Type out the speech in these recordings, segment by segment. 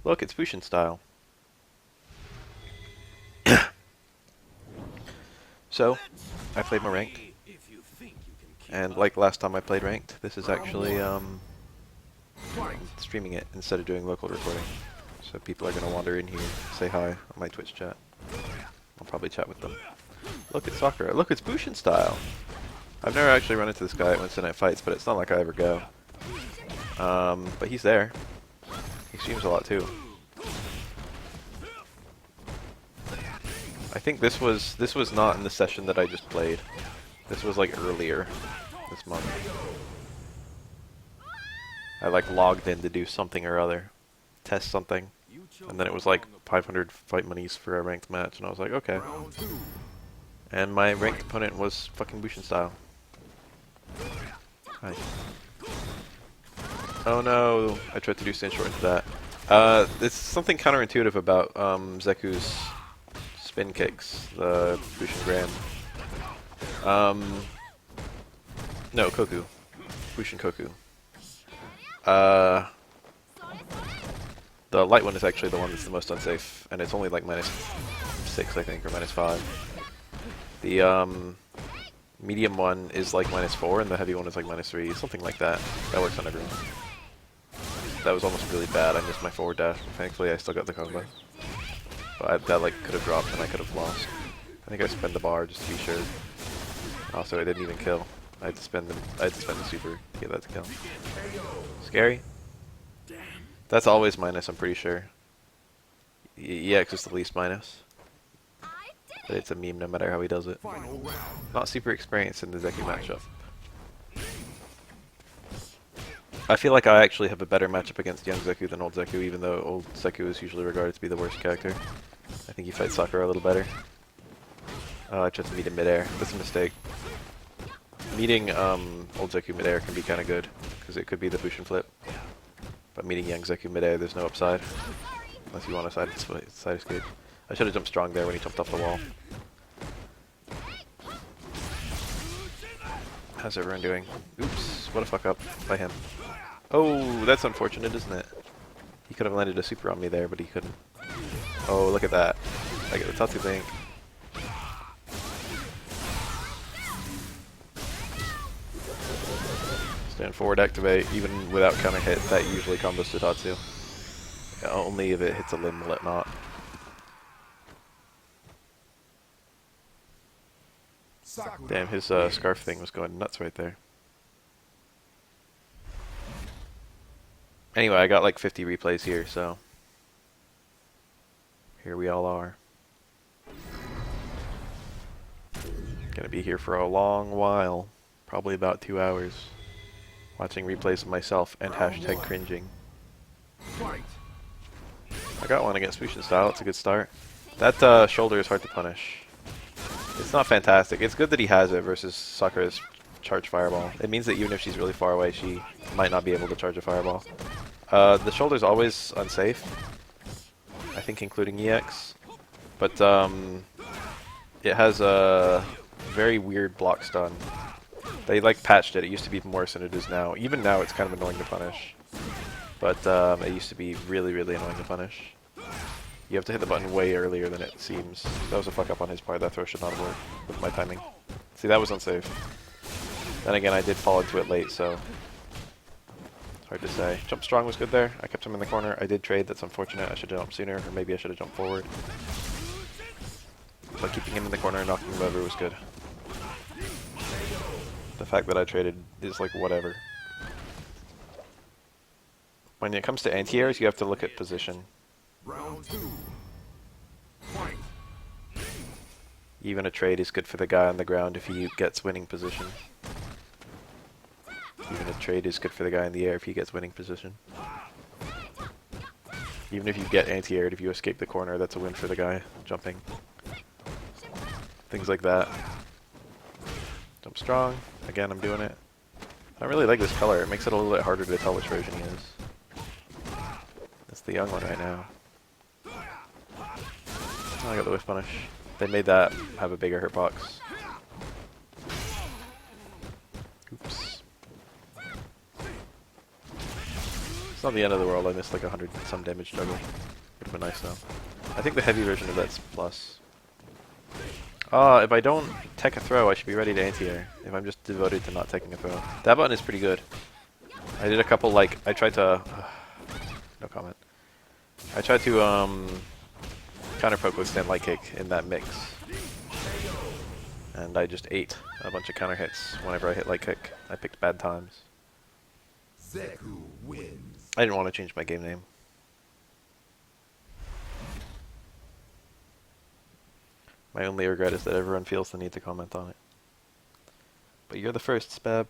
Look, it's Bushin style. So, I played my ranked. And like last time I played ranked, this is actually streaming it instead of doing local recording. So people are going to wander in here, say hi on my Twitch chat. I'll probably chat with them. Look, it's Sakura. Look, it's Bushin style. I've never actually run into this guy at Wednesday Night Fights, but it's not like I ever go. But he's there. He streams a lot too. I think this was not in the session that I just played. This was like earlier this month. I like logged in to do something or other, test something, and then it was like 500 fight monies for a ranked match, and I was like, okay. And my ranked opponent was fucking Bushin style. Hi. Oh no, I tried to do stand short into that. It's something counterintuitive about Zeku's spin kicks, the Bushin Grand. No, Koku. Bushin Koku. The light one is actually the one that's the most unsafe, and it's only like -6, I think, or -5. The medium one is like -4, and the heavy one is like -3, something like that. That works on everyone. That was almost really bad. I missed my forward dash. Thankfully, I still got the combo. But that like could have dropped, and I could have lost. I think I spent the bar just to be sure. Also, I didn't even kill. I had to spend the super to get that to kill. Scary. That's always minus, I'm pretty sure. EX is the least minus. But it's a meme no matter how he does it. Not super experienced in the Zeku matchup. I feel like I actually have a better matchup against young Zeku than old Zeku, even though old Zeku is usually regarded to be the worst character. I think he fights Sakura a little better. I tried to meet him midair. That's a mistake. Meeting old Zeku midair can be kind of good, because it could be the Bushin flip. But meeting young Zeku midair, there's no upside. Unless you want a side escape. I should have jumped strong there when he jumped off the wall. How's everyone doing? Oops, what a fuck up by him. Oh, that's unfortunate, isn't it? He could have landed a super on me there, but he couldn't. Oh, look at that. I get the Tatsu Link. Stand forward, activate. Even without counter hit, that usually combos to Tatsu. Yeah, only if it hits a limb will it not. Damn, his scarf thing was going nuts right there. Anyway, I got like 50 replays here, so here we all are. Gonna be here for a long while, probably about 2 hours, watching replays of myself and hashtag cringing. I got one against Bushin style, it's a good start. That shoulder is hard to punish. It's not fantastic. It's good that he has it versus Sakura's charge fireball. It means that even if she's really far away, she might not be able to charge a fireball. The shoulder's always unsafe, I think including EX, but it has a very weird block stun. They like patched it. It used to be even worse than it is now. Even now it's kind of annoying to punish, but it used to be really, really annoying to punish. You have to hit the button way earlier than it seems. That was a fuck up on his part. That throw should not have worked with my timing. See, that was unsafe. Then again, I did fall into it late, so hard to say. Jump strong was good there. I kept him in the corner. I did trade. That's unfortunate. I should have jumped sooner, or maybe I should have jumped forward. But keeping him in the corner and knocking him over was good. The fact that I traded is like whatever. When it comes to anti-airs, you have to look at position. Round 2. Fight. Even a trade is good for the guy on the ground if he gets winning position. Even a trade is good for the guy in the air if he gets winning position. Even if you get anti-aired, if you escape the corner, that's a win for the guy jumping. Things like that. Jump strong. Again, I'm doing it. I don't really like this color. It makes it a little bit harder to tell which version he is. That's the young one right now. Oh, I got the whiff punish. They made that have a bigger hurt box. Oops. It's not the end of the world. I missed like 100 some damage juggle. Would have been nice though. I think the heavy version of that's plus. If I don't tech a throw, I should be ready to anti-air. If I'm just devoted to not taking a throw. That button is pretty good. I did a couple, like, I tried to... no comment. I tried to, counter poke with stand light kick in that mix. And I just ate a bunch of counter hits whenever I hit light kick. I picked bad times. Zeku wins. I didn't want to change my game name. My only regret is that everyone feels the need to comment on it. But you're the first, Spab.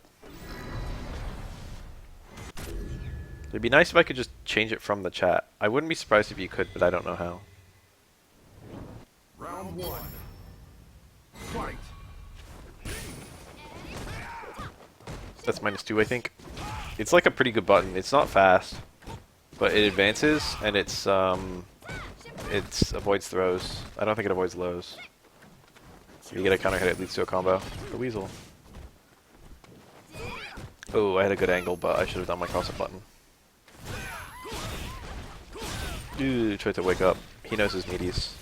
It'd be nice if I could just change it from the chat. I wouldn't be surprised if you could, but I don't know how. Round one. Fight. That's -2, I think. It's like a pretty good button. It's not fast, but it advances, and it avoids throws. I don't think it avoids lows. You get a counter hit, it leads to a combo. The Weasel. Oh, I had a good angle, but I should have done my cross-up button. Ooh, tried to wake up. He knows his meaties.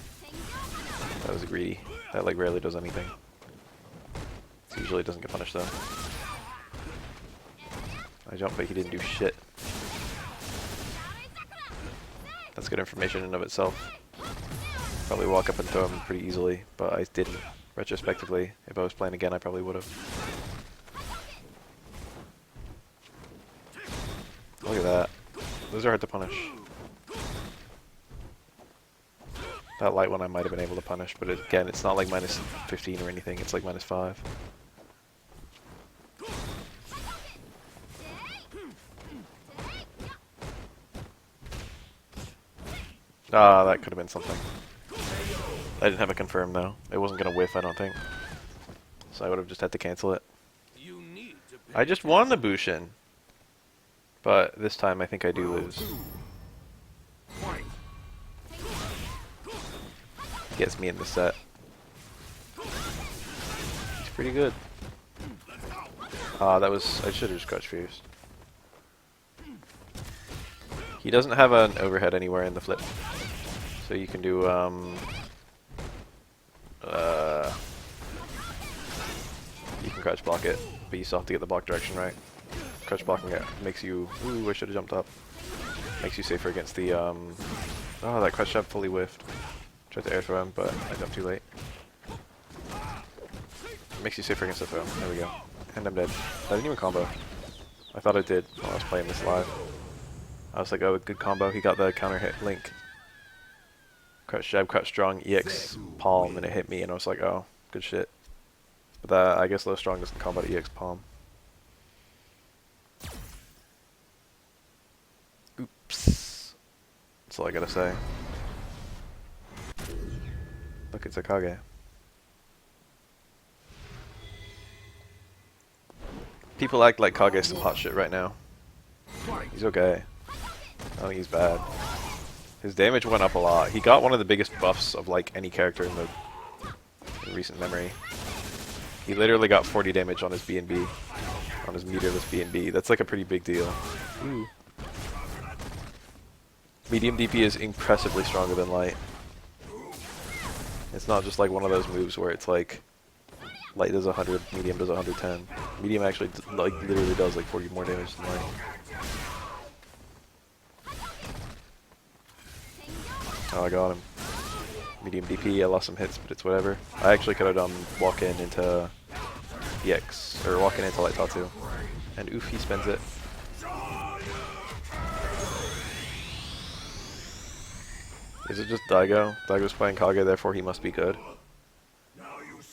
That was greedy. That like rarely does anything. So usually doesn't get punished though. I jumped, but he didn't do shit. That's good information in and of itself. Probably walk up and throw him pretty easily, but I didn't. Retrospectively, if I was playing again, I probably would have. Look at that. Those are hard to punish. That light one I might have been able to punish, but again, it's not like -15 or anything, it's like -5. Ah, that could have been something. I didn't have a confirm though. It wasn't going to whiff, I don't think. So I would have just had to cancel it. I just won the Bushin. But this time I think I do lose. Gets me in the set. It's pretty good. Ah, that was... I should have just Crouch Fierce. He doesn't have an overhead anywhere in the flip. So you can do, you can crouch block it, but you still have to get the block direction right. Crouch blocking it makes you... Ooh, I should have jumped up. Makes you safer against the, Oh, that crouch jab fully whiffed. Tried to air throw him, but I jumped too late. Makes you safer against the throw. There we go. And I'm dead. That didn't even combo. I thought it did while I was playing this live. I was like, oh, good combo. He got the counter hit link. Crouch jab, crouch strong, EX palm, and it hit me, and I was like, oh, good shit. But that, I guess low strong doesn't combo to EX palm. Oops. That's all I gotta say. Look, it's Akage. People act like Kage's some hot shit right now. He's okay. I don't think he's bad. His damage went up a lot. He got one of the biggest buffs of like any character in recent memory. He literally got 40 damage on his B&B. On his meterless B&B. That's like a pretty big deal. Ooh. Medium DP is impressively stronger than light. It's not just like one of those moves where it's like light does 100, medium does 110. Medium actually like literally does like 40 more damage than light. Oh, I got him. Medium DP, I lost some hits, but it's whatever. I actually could have done walk-in into EX, or walk-in into Light Tatsu. And oof, he spends it. Is it just Daigo? Daigo's playing Kage, therefore he must be good.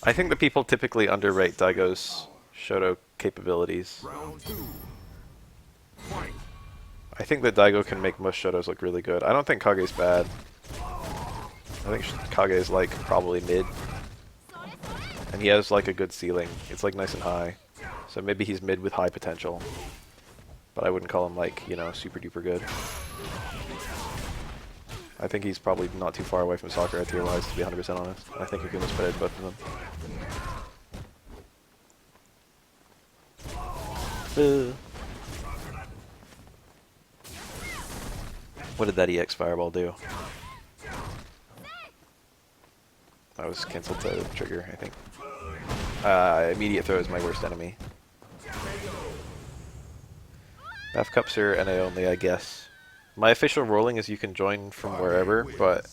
I think that people typically underrate Daigo's Shoto capabilities. I think that Daigo can make most Shotos look really good. I don't think Kage's bad. I think Kage is like probably mid. And he has like a good ceiling. It's like nice and high. So maybe he's mid with high potential. But I wouldn't call him like, you know, super duper good. I think he's probably not too far away from Sakura tier-wise, to be 100% honest. I think you can just put both of them. What did that EX Fireball do? I was cancelled to trigger, I think. Immediate throw is my worst enemy. Bath cups are NA only, I guess. My official ruling is you can join from wherever, but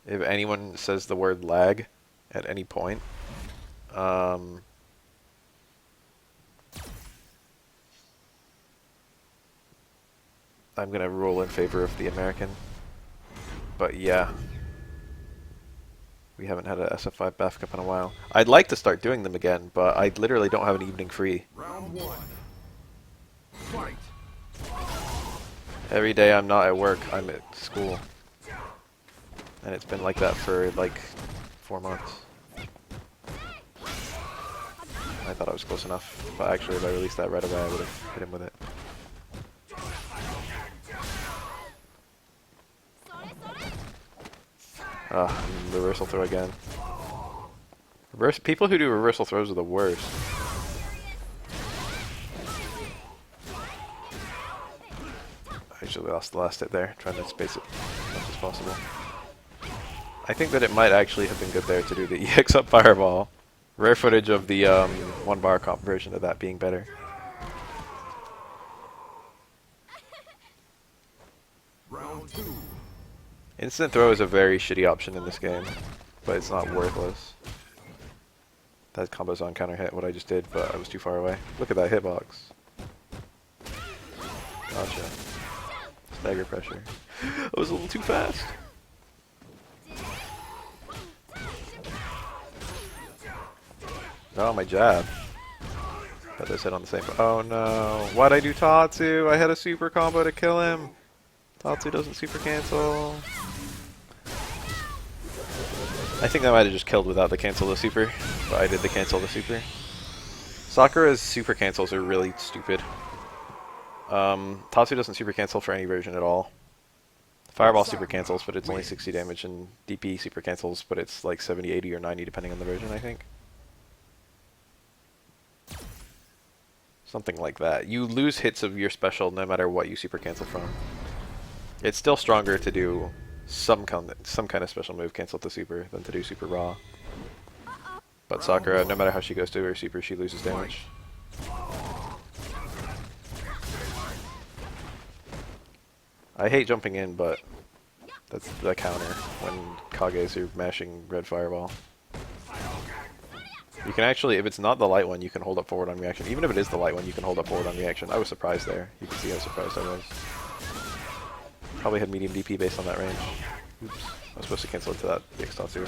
if anyone says the word lag at any point, I'm gonna rule in favor of the American. But yeah. We haven't had a SF5 Bath Cup in a while. I'd like to start doing them again, but I literally don't have an evening free. Round one. Fight. Every day I'm not at work, I'm at school. And it's been like that for like 4 months. I thought I was close enough, but actually if I released that right away I would have hit him with it. Reversal throw again. People who do reversal throws are the worst. I actually lost the last hit there, trying to space it as much as possible. I think that it might actually have been good there to do the EX up Fireball. Rare footage of the 1 bar comp version of that being better. Round two. Instant throw is a very shitty option in this game, but it's not worthless. That combo's on counter hit what I just did, but I was too far away. Look at that hitbox. Gotcha. Stagger pressure. I was a little too fast. Oh, my jab. Got this hit on the same. Oh no. Why'd I do Tatsu? I had a super combo to kill him. Tatsu doesn't super cancel. I think that might have just killed without the cancel the super, but I did the cancel the super. Sakura's super cancels are really stupid. Tatsu doesn't super cancel for any version at all. Fireball super cancels, but it's only 60 damage, and DP super cancels, but it's like 70, 80, or 90 depending on the version, I think. Something like that. You lose hits of your special no matter what you super cancel from. It's still stronger to do some kind of special move cancel to super than to do super raw. But Sakura, no matter how she goes to her super, she loses damage. I hate jumping in, but that's the counter when Kages are mashing red fireball. You can actually, if it's not the light one, you can hold up forward on reaction. Even if it is the light one, you can hold up forward on reaction. I was surprised there. You can see how surprised I was. Probably had medium DP based on that range. Oops. I was supposed to cancel it to that EX Tatsu.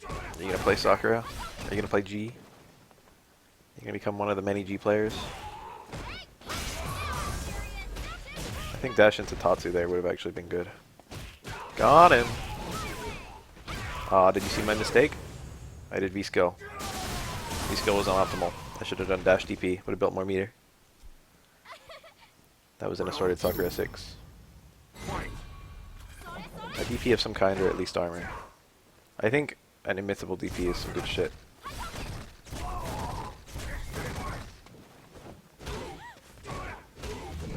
Are you gonna play Sakura? Are you gonna play G? Are you gonna become one of the many G players? I think dash into Tatsu there would have actually been good. Got him! Aw, did you see my mistake? I did V-skill. V-skill was unoptimal. I should have done dash DP, would have built more meter. That was an assorted Sakura 6. A DP of some kind, or at least armor. I think an invincible DP is some good shit.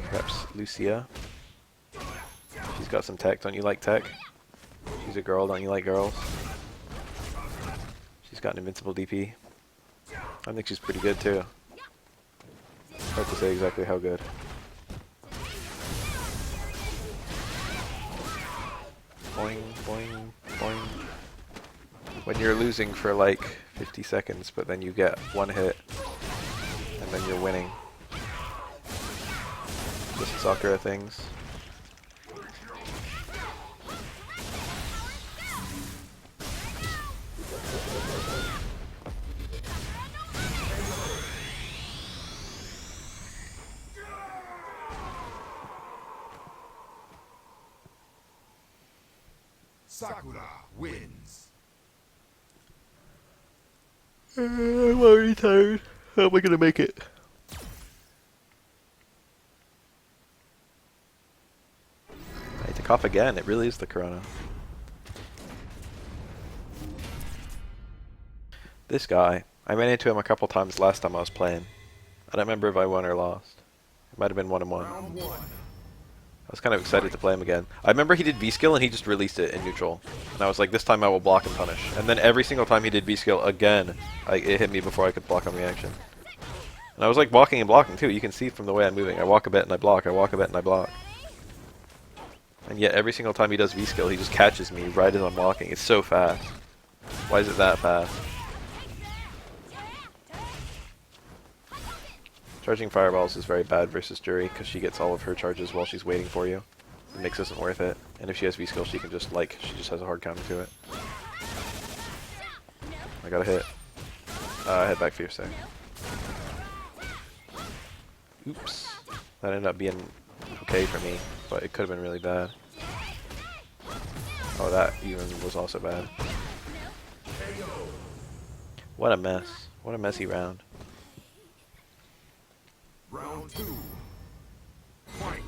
Perhaps Lucia. She's got some tech, don't you like tech? She's a girl, don't you like girls? She's got an invincible DP. I think she's pretty good too. Hard to say exactly how good. Boing, boing, boing. When you're losing for like 50 seconds, but then you get one hit, and then you're winning. Just Sakura things. Sakura wins. I'm already tired. How am I gonna make it? I need to cough again. It really is the corona. This guy, I ran into him a couple times last time I was playing. I don't remember if I won or lost. It might have been 1-1. Round 1. I was kind of excited to play him again. I remember he did V-skill and he just released it in neutral. And I was like, this time I will block and punish. And then every single time he did V-skill again, it hit me before I could block on reaction. And I was like walking and blocking too. You can see from the way I'm moving. I walk a bit and I block. I walk a bit and I block. And yet every single time he does V-skill, he just catches me right as I'm walking. It's so fast. Why is it that fast? Charging fireballs is very bad versus Jury because she gets all of her charges while she's waiting for you. The mix isn't worth it. And if she has V-skill, she can just she just has a hard counter to it. I got a hit. I hit back fierce there. Oops. That ended up being okay for me, but it could have been really bad. Oh, that even was also bad. What a mess. What a messy round. Round 2. Fight.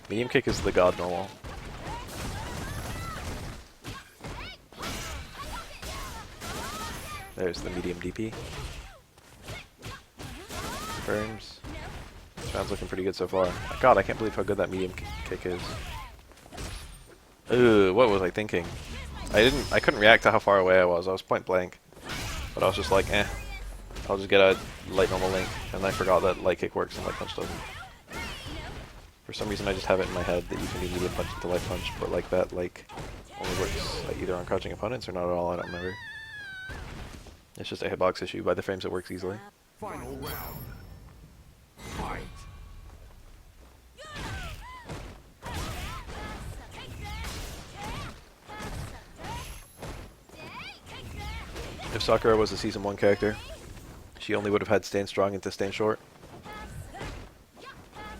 Medium kick is the god normal. There's the medium DP. Confirms. Round's looking pretty good so far. God, I can't believe how good that medium kick is. Ugh, what was I thinking? I couldn't react to how far away I was. I was point blank. But I was just like, I'll just get a light normal link. And I forgot that light kick works and light punch doesn't. For some reason I just have it in my head that you can do medium punch into light punch, but like that only works either on crouching opponents or not at all, I don't remember. It's just a hitbox issue. By the frames it works easily. Final round. Fight. If Sakura was a Season 1 character, she only would have had Stand Strong into Stand Short.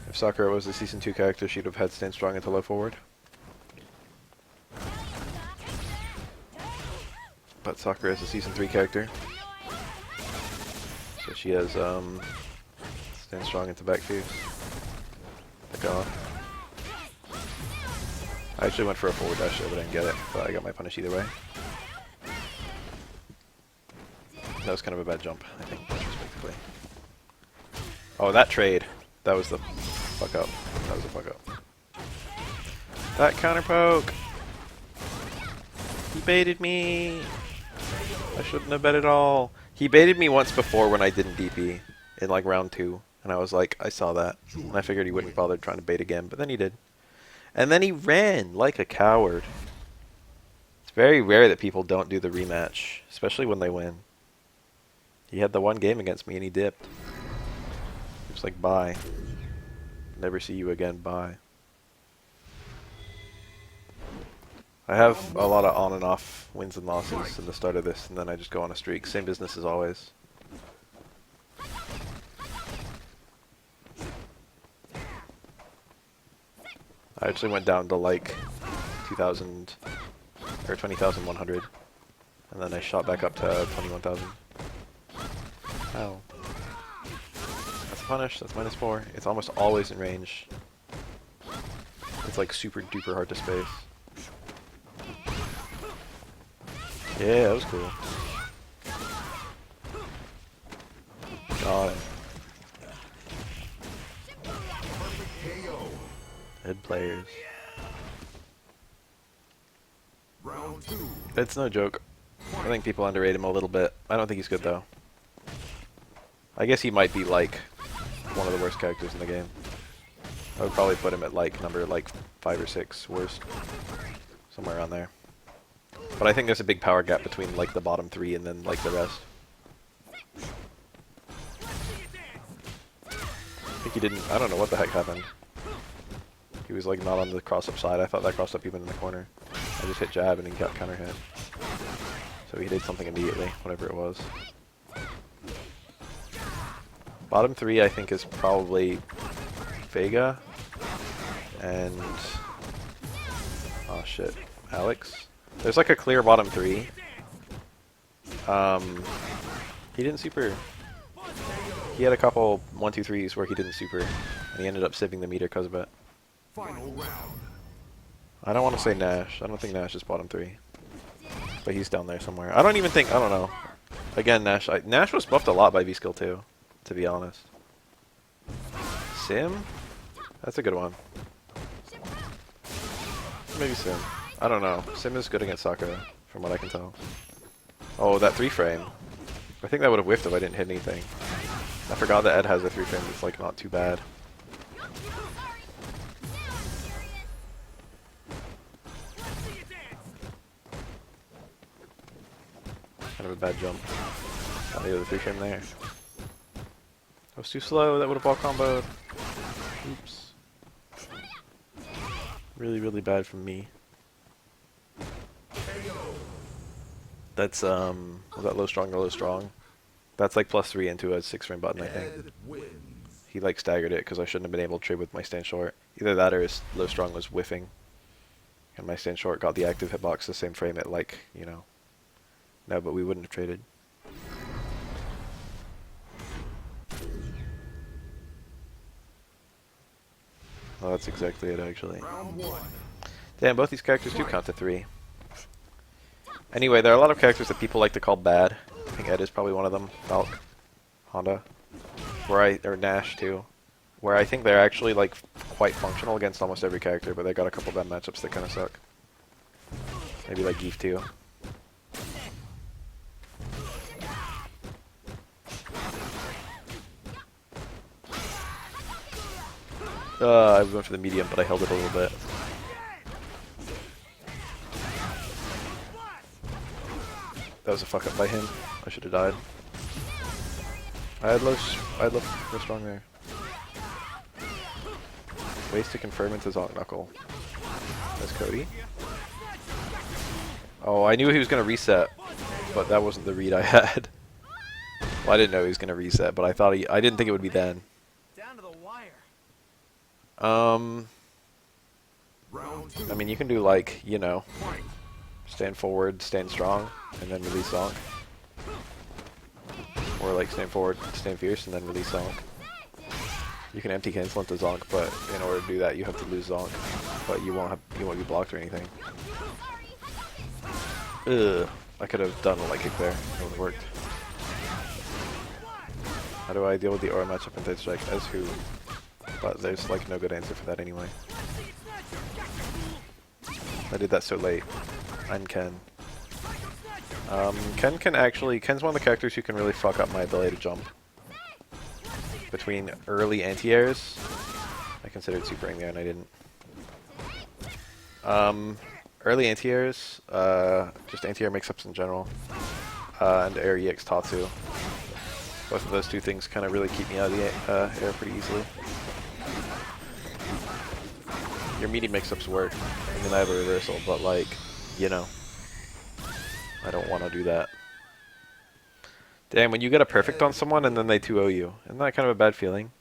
If Sakura was a Season 2 character, she'd have had Stand Strong into Low Forward. But Sakura is a Season 3 character. So she has Stand Strong into Back Fierce. Pick off. I actually went for a forward dash there, but I didn't get it. But I got my punish either way. That was kind of a bad jump, I think, retrospectively. Oh, that trade. That was the fuck up. That was a fuck up. That counter poke! He baited me! I shouldn't have bet at all. He baited me once before when I didn't DP in like round 2. And I was like, I saw that. And I figured he wouldn't bother trying to bait again, but then he did. And then he ran like a coward. It's very rare that people don't do the rematch, especially when they win. He had the one game against me and he dipped. He was like, bye. Never see you again, bye. I have a lot of on and off wins and losses in the start of this, and then I just go on a streak. Same business as always. I actually went down to like 2,000 or 20,100, and then I shot back up to 21,000. Ow. That's a punish, that's -4. It's almost always in range. It's like super duper hard to space. Yeah, that was cool. Got it. Good players. Round 2. It's no joke. I think people underrate him a little bit. I don't think he's good though. I guess he might be like one of the worst characters in the game. I would probably put him at like number like 5 or 6 worst. Somewhere around there. But I think there's a big power gap between like the bottom 3 and then like the rest. I think he didn't, I don't know what the heck happened. He was like not on the cross up side. I thought that cross up even in the corner. I just hit jab and he got counter hit. So he did something immediately, whatever it was. Bottom 3 I think is probably Vega and oh shit, Alex. There's like a clear bottom 3. He didn't super. He had a couple 1-2-3s where he didn't super, and he ended up saving the meter because of it. Final round. I don't want to say Nash. I don't think Nash is bottom 3, but he's down there somewhere. I don't even think. I don't know. Again, Nash. Nash was buffed a lot by V-Skill too. to be honest. Sim? That's a good one. Maybe Sim. I don't know. Sim is good against Sakura, from what I can tell. Oh, that 3-frame. I think that would have whiffed if I didn't hit anything. I forgot that Ed has a 3-frame that's like not too bad. Kind of a bad jump. Got the other 3-frame there. That was too slow, that would have ball comboed. Oops. Really, really bad from me. That's, was that low strong or low strong? That's like +3 into a 6-frame button, I think. He like staggered it because I shouldn't have been able to trade with my stand short. Either that or his low strong was whiffing. And my stand short got the active hitbox the same frame at like, you know. No, but we wouldn't have traded. Well, that's exactly it, actually. Damn, both these characters do count to 3. Anyway, there are a lot of characters that people like to call bad. I think Ed is probably one of them. Falk, Honda, or Nash too. Where I think they're actually like quite functional against almost every character, but they got a couple bad matchups that kind of suck. Maybe like Geef too. I went for the medium, but I held it a little bit. That was a fuck up by him. I should have died. I had low strong there. Ways to confirm into Zonk Knuckle. That's Cody. Oh, I knew he was gonna reset, but that wasn't the read I had. Well, I didn't know he was gonna reset, but I didn't think it would be then. Down to the wire. I mean, you can do like, you know, stand forward, stand strong, and then release Zonk. Or like stand forward, stand fierce, and then release Zonk. You can empty cancel into Zonk, but in order to do that, you have to lose Zonk. But you won't be blocked or anything. Ugh, I could have done a light kick there. It would have worked. How do I deal with the aura matchup in Dead Strike? As who? But there's like no good answer for that anyway. I did that so late. I'm Ken. Ken's one of the characters who can really fuck up my ability to jump. Between early anti-airs, I considered supering there and I didn't. Early anti-airs, just anti-air mix-ups in general, and air EX Tatsu. Both of those two things kind of really keep me out of the air pretty easily. Your medium mix-ups work. I mean, I have a reversal, but like, you know, I don't want to do that. Damn, when you get a perfect on someone and then they 2-0 you, isn't that kind of a bad feeling?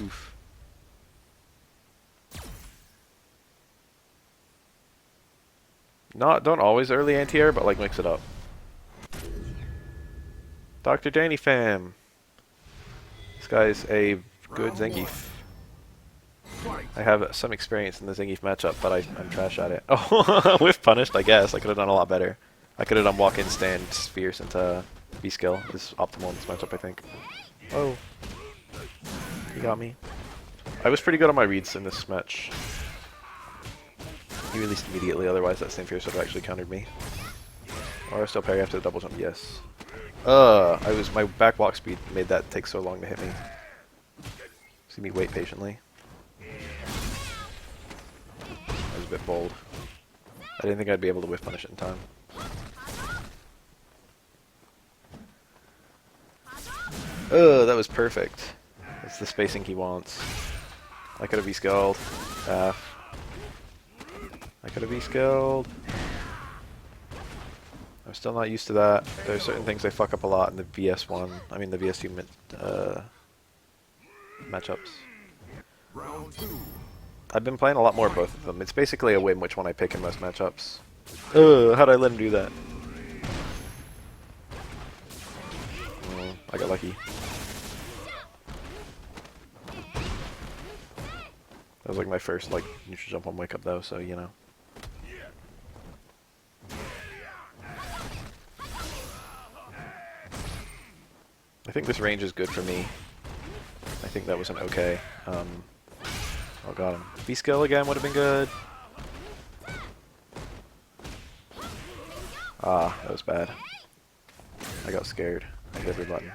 Oof. Don't always early anti-air, but like mix it up. Dr. Danny fam. This guy's a good Zangief. I have some experience in the Zangief matchup, but I'm trash at it. Oh, with punished, I guess. I could have done a lot better. I could have done walk-in, stand, fierce into B-skill. This is optimal in this matchup, I think. Oh. He got me. I was pretty good on my reads in this match. He released immediately, otherwise that same fierce would have actually countered me. Or still parry after the double jump, yes. My back walk speed made that take so long to hit me. See me wait patiently. That was a bit bold. I didn't think I'd be able to whiff punish it in time. That was perfect. That's the spacing he wants. I could have V-skilled. I could have V-skilled. I'm still not used to that. There are certain things I fuck up a lot in the VS1. I mean the VS2 matchups. I've been playing a lot more of both of them. It's basically a win which one I pick in most matchups. How'd I let him do that? I got lucky. That was like my first like neutral jump on wake up though, so you know. think this range is good for me. I think that was an okay. Oh, got him. V-skill again would have been good. Ah, that was bad. I got scared. I hit every button.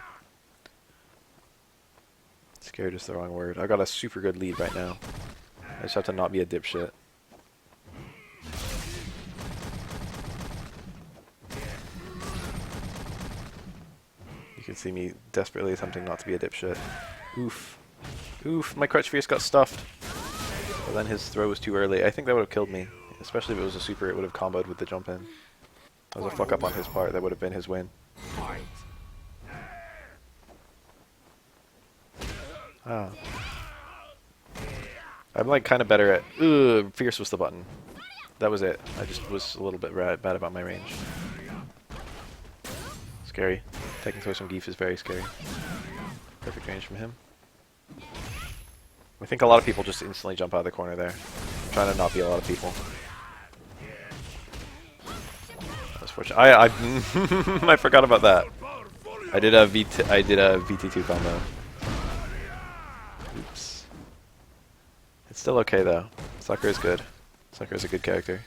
Scared is the wrong word. I got a super good lead right now. I just have to not be a dipshit. You can see me desperately attempting not to be a dipshit. Oof. Oof, my Crutch Fierce got stuffed. But then his throw was too early. I think that would have killed me. Especially if it was a super, it would have comboed with the jump in. That was a fuck up on his part. That would have been his win. Ah. I'm like kind of better at... Ugh, Fierce was the button. That was it. I just was a little bit bad about my range. Scary. Taking throw some Geef is very scary. Perfect range from him. I think a lot of people just instantly jump out of the corner there. I'm trying to not be a lot of people. That's fortunate. I forgot about that. I did a VT2 combo. Oops. It's still okay though. Sucker is good. Sucker is a good character.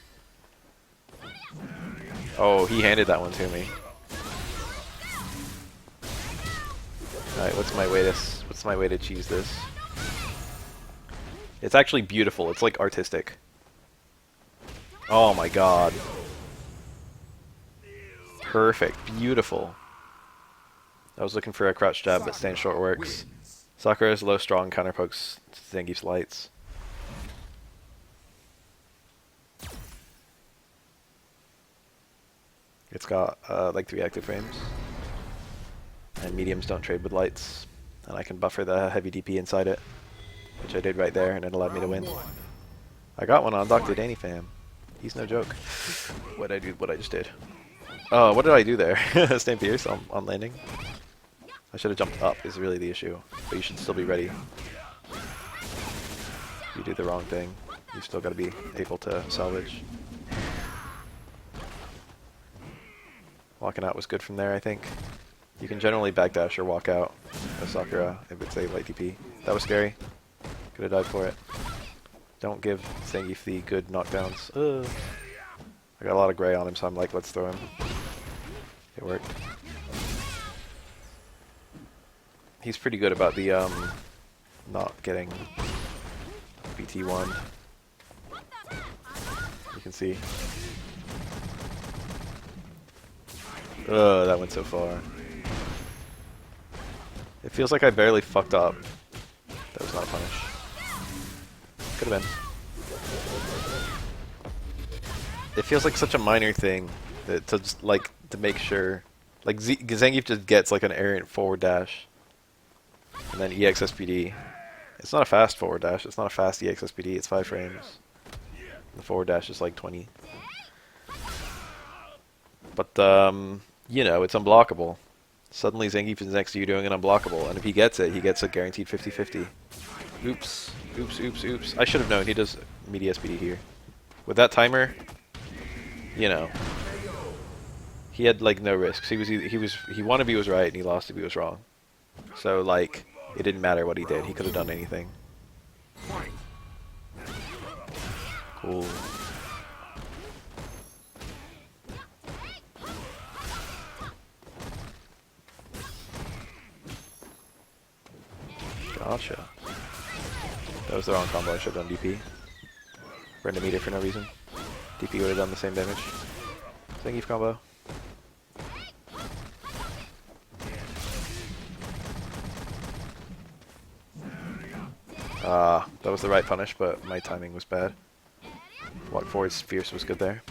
Oh, he handed that one to me. Alright, what's my way to cheese this? It's actually beautiful. It's like artistic. Oh my god. Perfect. Beautiful. I was looking for a crouch jab, but stand short works. Sakura's low strong counterpokes Zangief's lights. It's got like 3 active frames. And mediums don't trade with lights. And I can buffer the heavy DP inside it. Which I did right there, and it allowed me to win. I got one on Dr. Danny fam. He's no joke. What I just did. Oh, what did I do there? Stand Pierce on landing? I should have jumped up is really the issue. But you should still be ready. If you do the wrong thing, you still gotta be able to salvage. Walking out was good from there, I think. You can generally backdash or walk out with Sakura if it's a light DP. That was scary. Could have died for it. Don't give Zangief the good knockdowns. Ugh. I got a lot of gray on him, so I'm like, let's throw him. It worked. He's pretty good about the not getting BT1. You can see. Ugh, that went so far. It feels like I barely fucked up. That was not a punish. Could have been. It feels like such a minor thing that to just like to make sure, like Zangief just gets like an errant forward dash, and then EXSPD. It's not a fast forward dash. It's not a fast EXSPD. It's 5 frames. The forward dash is like 20. But you know, it's unblockable. Suddenly Zangief is next to you doing an unblockable, and if he gets it, he gets a guaranteed 50-50. Oops. Oops, oops, oops. I should have known he does media SPD here. With that timer, you know, he had like no risks. He won if he was right and he lost if he was wrong. So like, it didn't matter what he did. He could have done anything. Cool. Gotcha. That was the wrong combo. I should have done DP. Ran a meter for no reason. DP would have done the same damage. Zangief combo. That was the right punish, but my timing was bad. Walk forward's Fierce was good there.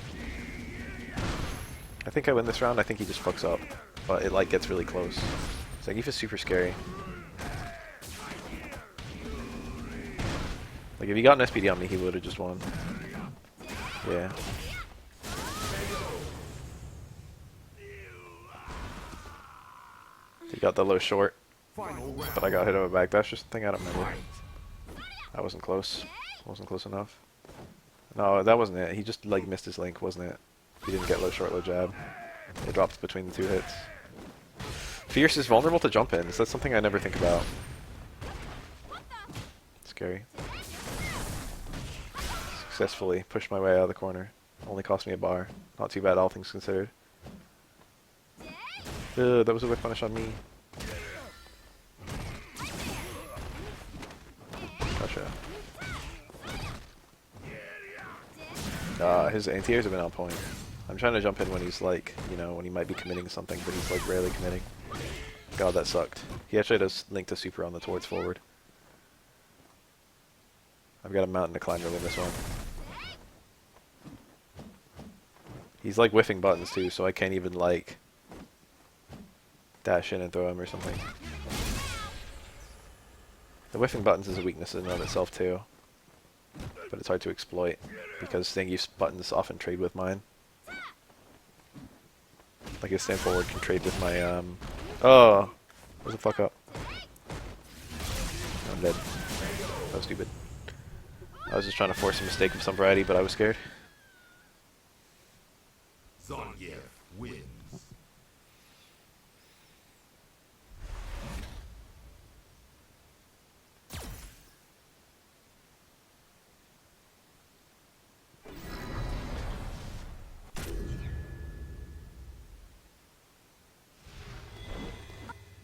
I think I win this round. I think he just fucks up, but it like gets really close. Zangief is super scary. Like if he got an SPD on me, he would have just won. Yeah. He got the low short, but I got hit over backdash or something. I don't remember. I wasn't close. Wasn't close enough. No, that wasn't it. He just like missed his link, wasn't it? He didn't get low short, low jab. It dropped between the 2 hits. Fierce is vulnerable to jump ins. That's something I never think about. Scary. Successfully pushed my way out of the corner. Only cost me a bar. Not too bad, all things considered. Ugh, that was a whip punish on me. Gotcha. His anti-airs have been on point. I'm trying to jump in when he's like, you know, when he might be committing something, but he's like rarely committing. God, that sucked. He actually does link to super on the towards forward. I've got a mountain to climb to win this one. He's like whiffing buttons too, so I can't even like dash in and throw him or something. The whiffing buttons is a weakness in and of itself too, but it's hard to exploit because Zangief's buttons often trade with mine. Like his stand forward can trade with my oh, what the fuck up? I'm dead. That was stupid. I was just trying to force a mistake of some variety, but I was scared. Zangief wins.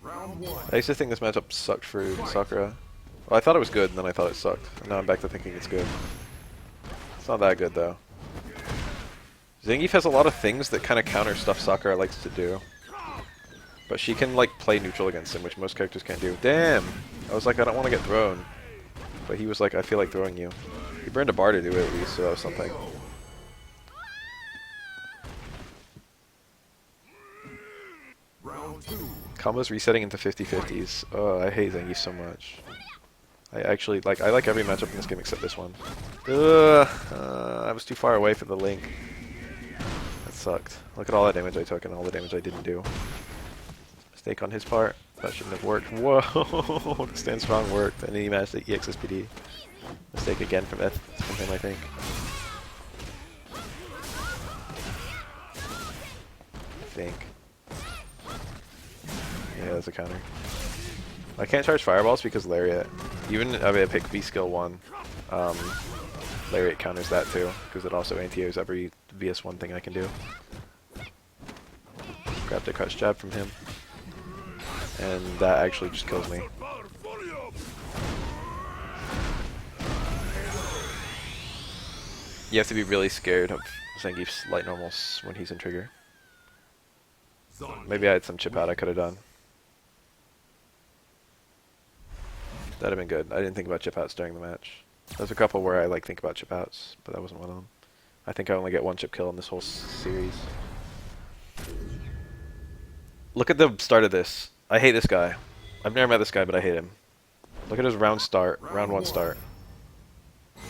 Round 1. I used to think this matchup sucked for Sakura. Well, I thought it was good, and then I thought it sucked. And now I'm back to thinking it's good. It's not that good, though. Zangief has a lot of things that kind of counter stuff Sakura likes to do. But she can, like, play neutral against him, which most characters can't do. Damn! I was like, I don't want to get thrown. But he was like, I feel like throwing you. He burned a bar to do it, at least, so that was something. Round 2. Combos resetting into 50-50s. Oh, I hate Zangief so much. I actually, like, I like every matchup in this game except this one. Ugh! I was too far away for the link. That sucked. Look at all that damage I took and all the damage I didn't do. Mistake on his part. That shouldn't have worked. Whoa! The stand strong worked, and then he matched the EXSPD. Mistake again from him, I think. Yeah, that's a counter. I can't charge fireballs because Lariat. Even if I pick V skill 1, Lariat counters that too, because it also anti-airs every VS1 thing I can do. Grabbed a crush jab from him, and that actually just kills me. You have to be really scared of Zangief's light normals when he's in trigger. Maybe I had some chip out I could have done. That'd have been good. I didn't think about chip outs during the match. There's a couple where I like think about chip outs, but that wasn't one of them. I think I only get one chip kill in this whole series. Look at the start of this. I hate this guy. I've never met this guy, but I hate him. Look at his round start. Round 1 start.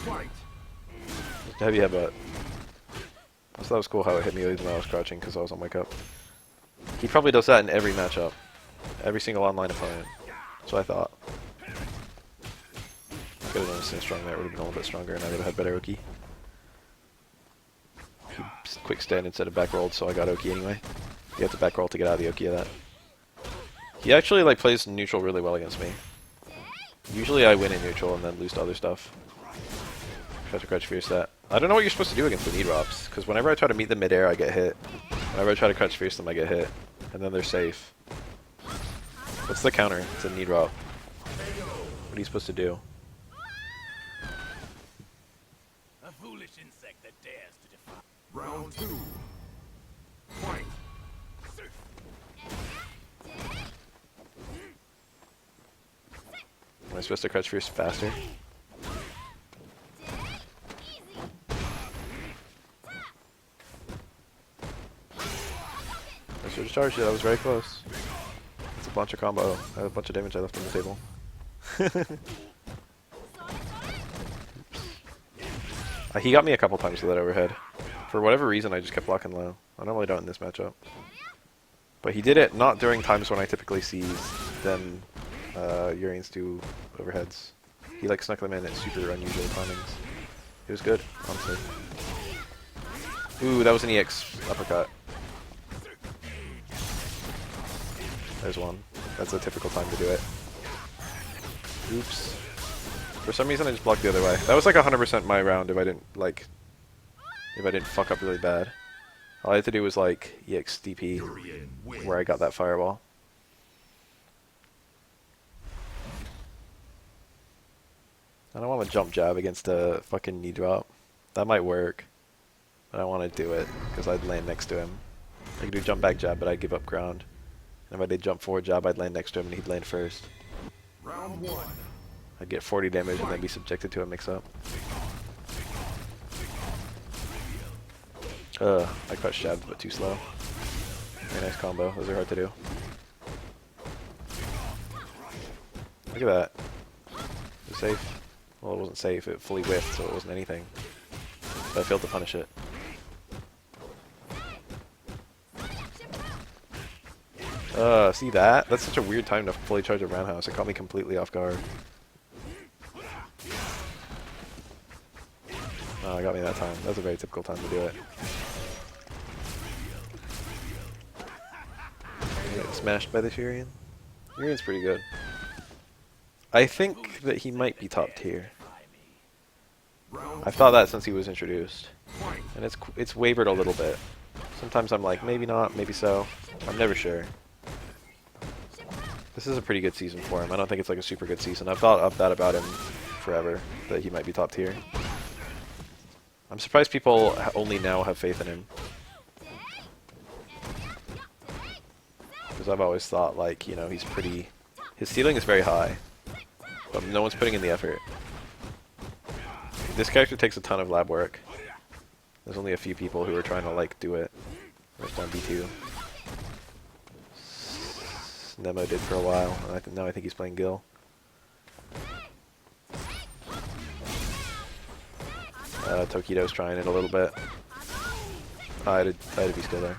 Just a heavy headbutt. I thought that was cool how it hit me even though I was crouching because I was on wake up. He probably does that in every matchup. Every single online opponent. That's what I thought. Could have done a stand strong there, would have been a little bit stronger, and I would have had better Oki. He quick stand instead of back rolled, so I got Oki anyway. You have to back roll to get out of the Oki of that. He actually like plays neutral really well against me. Usually I win in neutral and then lose to other stuff. Try to crouch fierce that. I don't know what you're supposed to do against the knee drops, because whenever I try to meet them midair, I get hit. Whenever I try to crouch fierce them, I get hit. And then they're safe. What's the counter? It's a knee drop. What are you supposed to do? A foolish insect that dares to defy. Round 2. Fight. Am I supposed to crouch fierce faster? I should have charged it, I was very close. It's a bunch of combo. I had a bunch of damage I left on the table. He got me a couple times with that overhead. For whatever reason, I just kept blocking low. I normally don't in this matchup. But he did it not during times when I typically see them Uriens do overheads. He like snuck them in at super unusual timings. It was good, honestly. Ooh, that was an EX uppercut. There's one. That's a typical time to do it. Oops. For some reason I just blocked the other way. That was like 100% my round if I didn't fuck up really bad. All I had to do was like EXDP Urien wins. where I got that fireball. I don't want to jump jab against a fucking knee drop. That might work. But I want to do it because I'd land next to him. I could do jump back jab, but I'd give up ground. And if I did jump forward jab, I'd land next to him and he'd land first. Round 1. I'd get 40 damage and then be subjected to a mix-up. I crouch jabbed, but too slow. Very nice combo. Those are hard to do. Look at that. It was safe. Well, it wasn't safe. It fully whiffed, so it wasn't anything. But I failed to punish it. See that? That's such a weird time to fully charge a roundhouse. It caught me completely off guard. Oh, it got me that time. That was a very typical time to do it. Getting smashed by the Urien. Urien's pretty good. I think that he might be top tier. I've thought that since he was introduced. And it's wavered a little bit. Sometimes I'm like, maybe not, maybe so. I'm never sure. This is a pretty good season for him. I don't think it's like a super good season. I've thought of that about him forever, that he might be top tier. I'm surprised people only now have faith in him. Because I've always thought, like, you know, he's pretty... His ceiling is very high. But no one's putting in the effort. This character takes a ton of lab work. There's only a few people who are trying to, like, do it. First on B2. Nemo did for a while, and now I think he's playing Gil. Tokido's trying it a little bit. I had to be still there.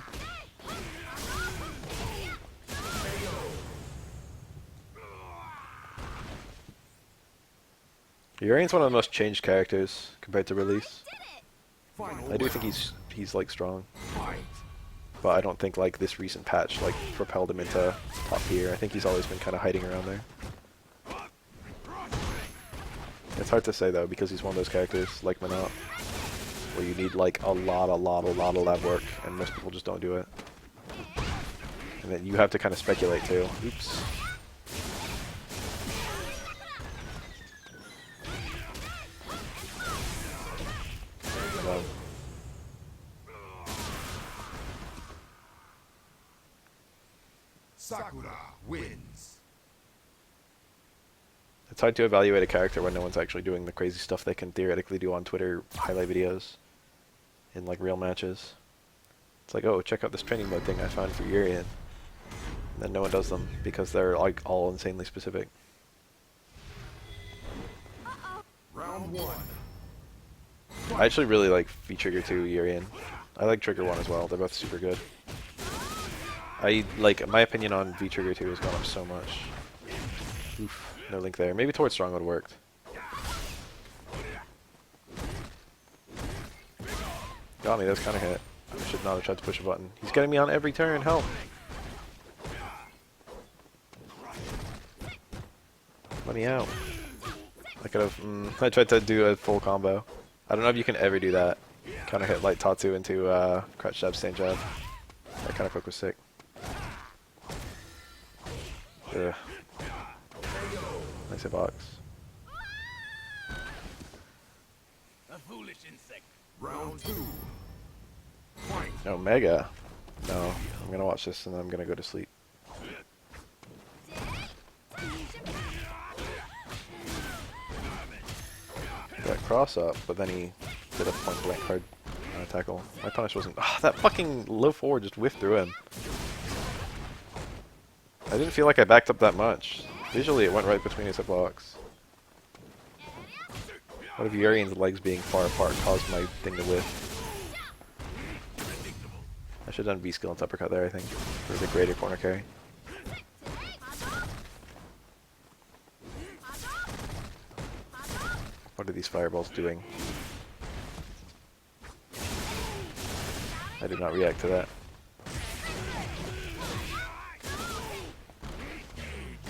Urien's one of the most changed characters compared to release. I do think he's like strong, but I don't think like this recent patch like propelled him into top tier. I think he's always been kind of hiding around there. It's hard to say though because he's one of those characters like Monop, where you need like a lot of lab work, and most people just don't do it. And then you have to kind of speculate too. Oops. No. Sakura wins. It's hard to evaluate a character when no one's actually doing the crazy stuff they can theoretically do on Twitter highlight videos in like real matches. It's like, oh, check out this training mode thing I found for Urien. And then no one does them because they're like all insanely specific. Round 1. I actually really like V-Trigger 2 Urien. I like Trigger 1 as well. They're both super good. My opinion on V-Trigger 2 has gone up so much. Oof, no link there. Maybe Towards Strong would have worked. Got me, that was kind of hit. I should not have tried to push a button. He's getting me on every turn, help! Let me out. I could have, I tried to do a full combo. I don't know if you can ever do that. Kind of hit light Tatsu into crouch jab, stand jab. That kind of hook was sick. Ugh. Nice hitbox. A foolish insect. Round 2. Fight. Omega. No, I'm gonna watch this and then I'm gonna go to sleep. Got cross up, but then he did a point blank hard tackle. My punish wasn't. Ah, that fucking low forward just whiffed through him. I didn't feel like I backed up that much. Visually, it went right between his hitbox. What if Urien's legs being far apart caused my thing to whiff? I should have done B-skill and uppercut there, I think, for the greater corner carry. What are these fireballs doing? I did not react to that.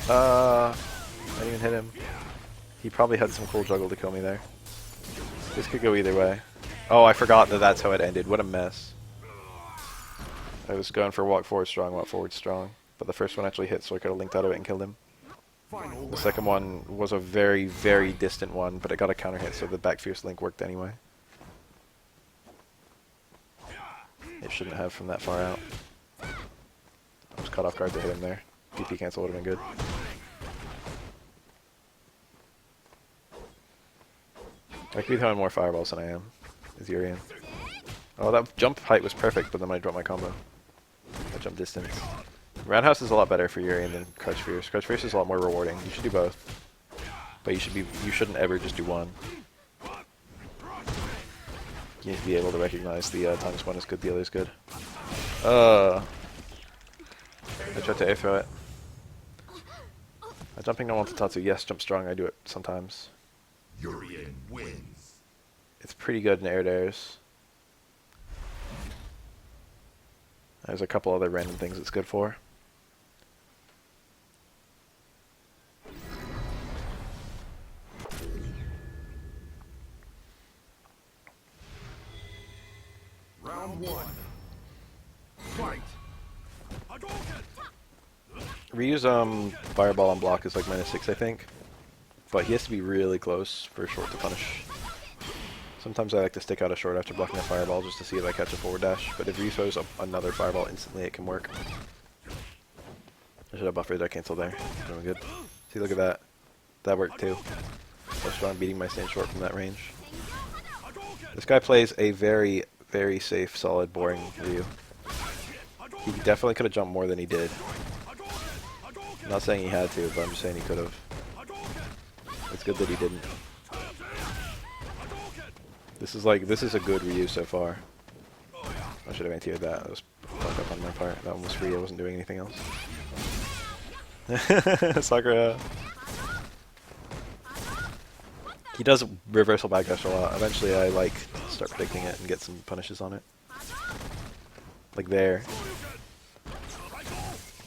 I didn't even hit him. He probably had some cool juggle to kill me there. This could go either way. Oh, I forgot that that's how it ended. What a mess. I was going for walk forward strong, but the first one actually hit, so I could have linked out of it and killed him. Final The second one was a very, very distant one, but it got a counter hit, so the back fierce link worked anyway. It shouldn't have from that far out. I was caught off guard to hit him there. PP cancel would have been good. I could be throwing more fireballs than I am, is Urien. Oh, that jump height was perfect, but then I dropped my combo. That jump distance. Roundhouse is a lot better for Urien than Crouch Fierce. Crouch Fierce is a lot more rewarding. You should do both. But you shouldn't ever just do one. You need to be able to recognize the times one is good, the other is good. I tried to air throw it. Jumping no one to Tatsu, yes, jump strong, I do it sometimes. Urien wins. It's pretty good in air dares. There's a couple other random things it's good for. Round one. Fight. Ryu's fireball on block is like -6, I think. But he has to be really close for short to punish. Sometimes I like to stick out a short after blocking a fireball just to see if I catch a forward dash, but if Ryu throws another fireball instantly, it can work. I should have buffered that cancel there. Doing good. See, look at that. That worked too. So strong beating my stand short from that range. This guy plays a very, very safe, solid, boring Ryu. He definitely could have jumped more than he did. I'm not saying he had to, but I'm just saying he could have. It's good that he didn't. This is a good Ryu so far. I should have anti-aired that. That was fucked up on my part. That one was free. I wasn't doing anything else. Sakura. He does reversal backdash a lot. Eventually I like start predicting it and get some punishes on it. Like there.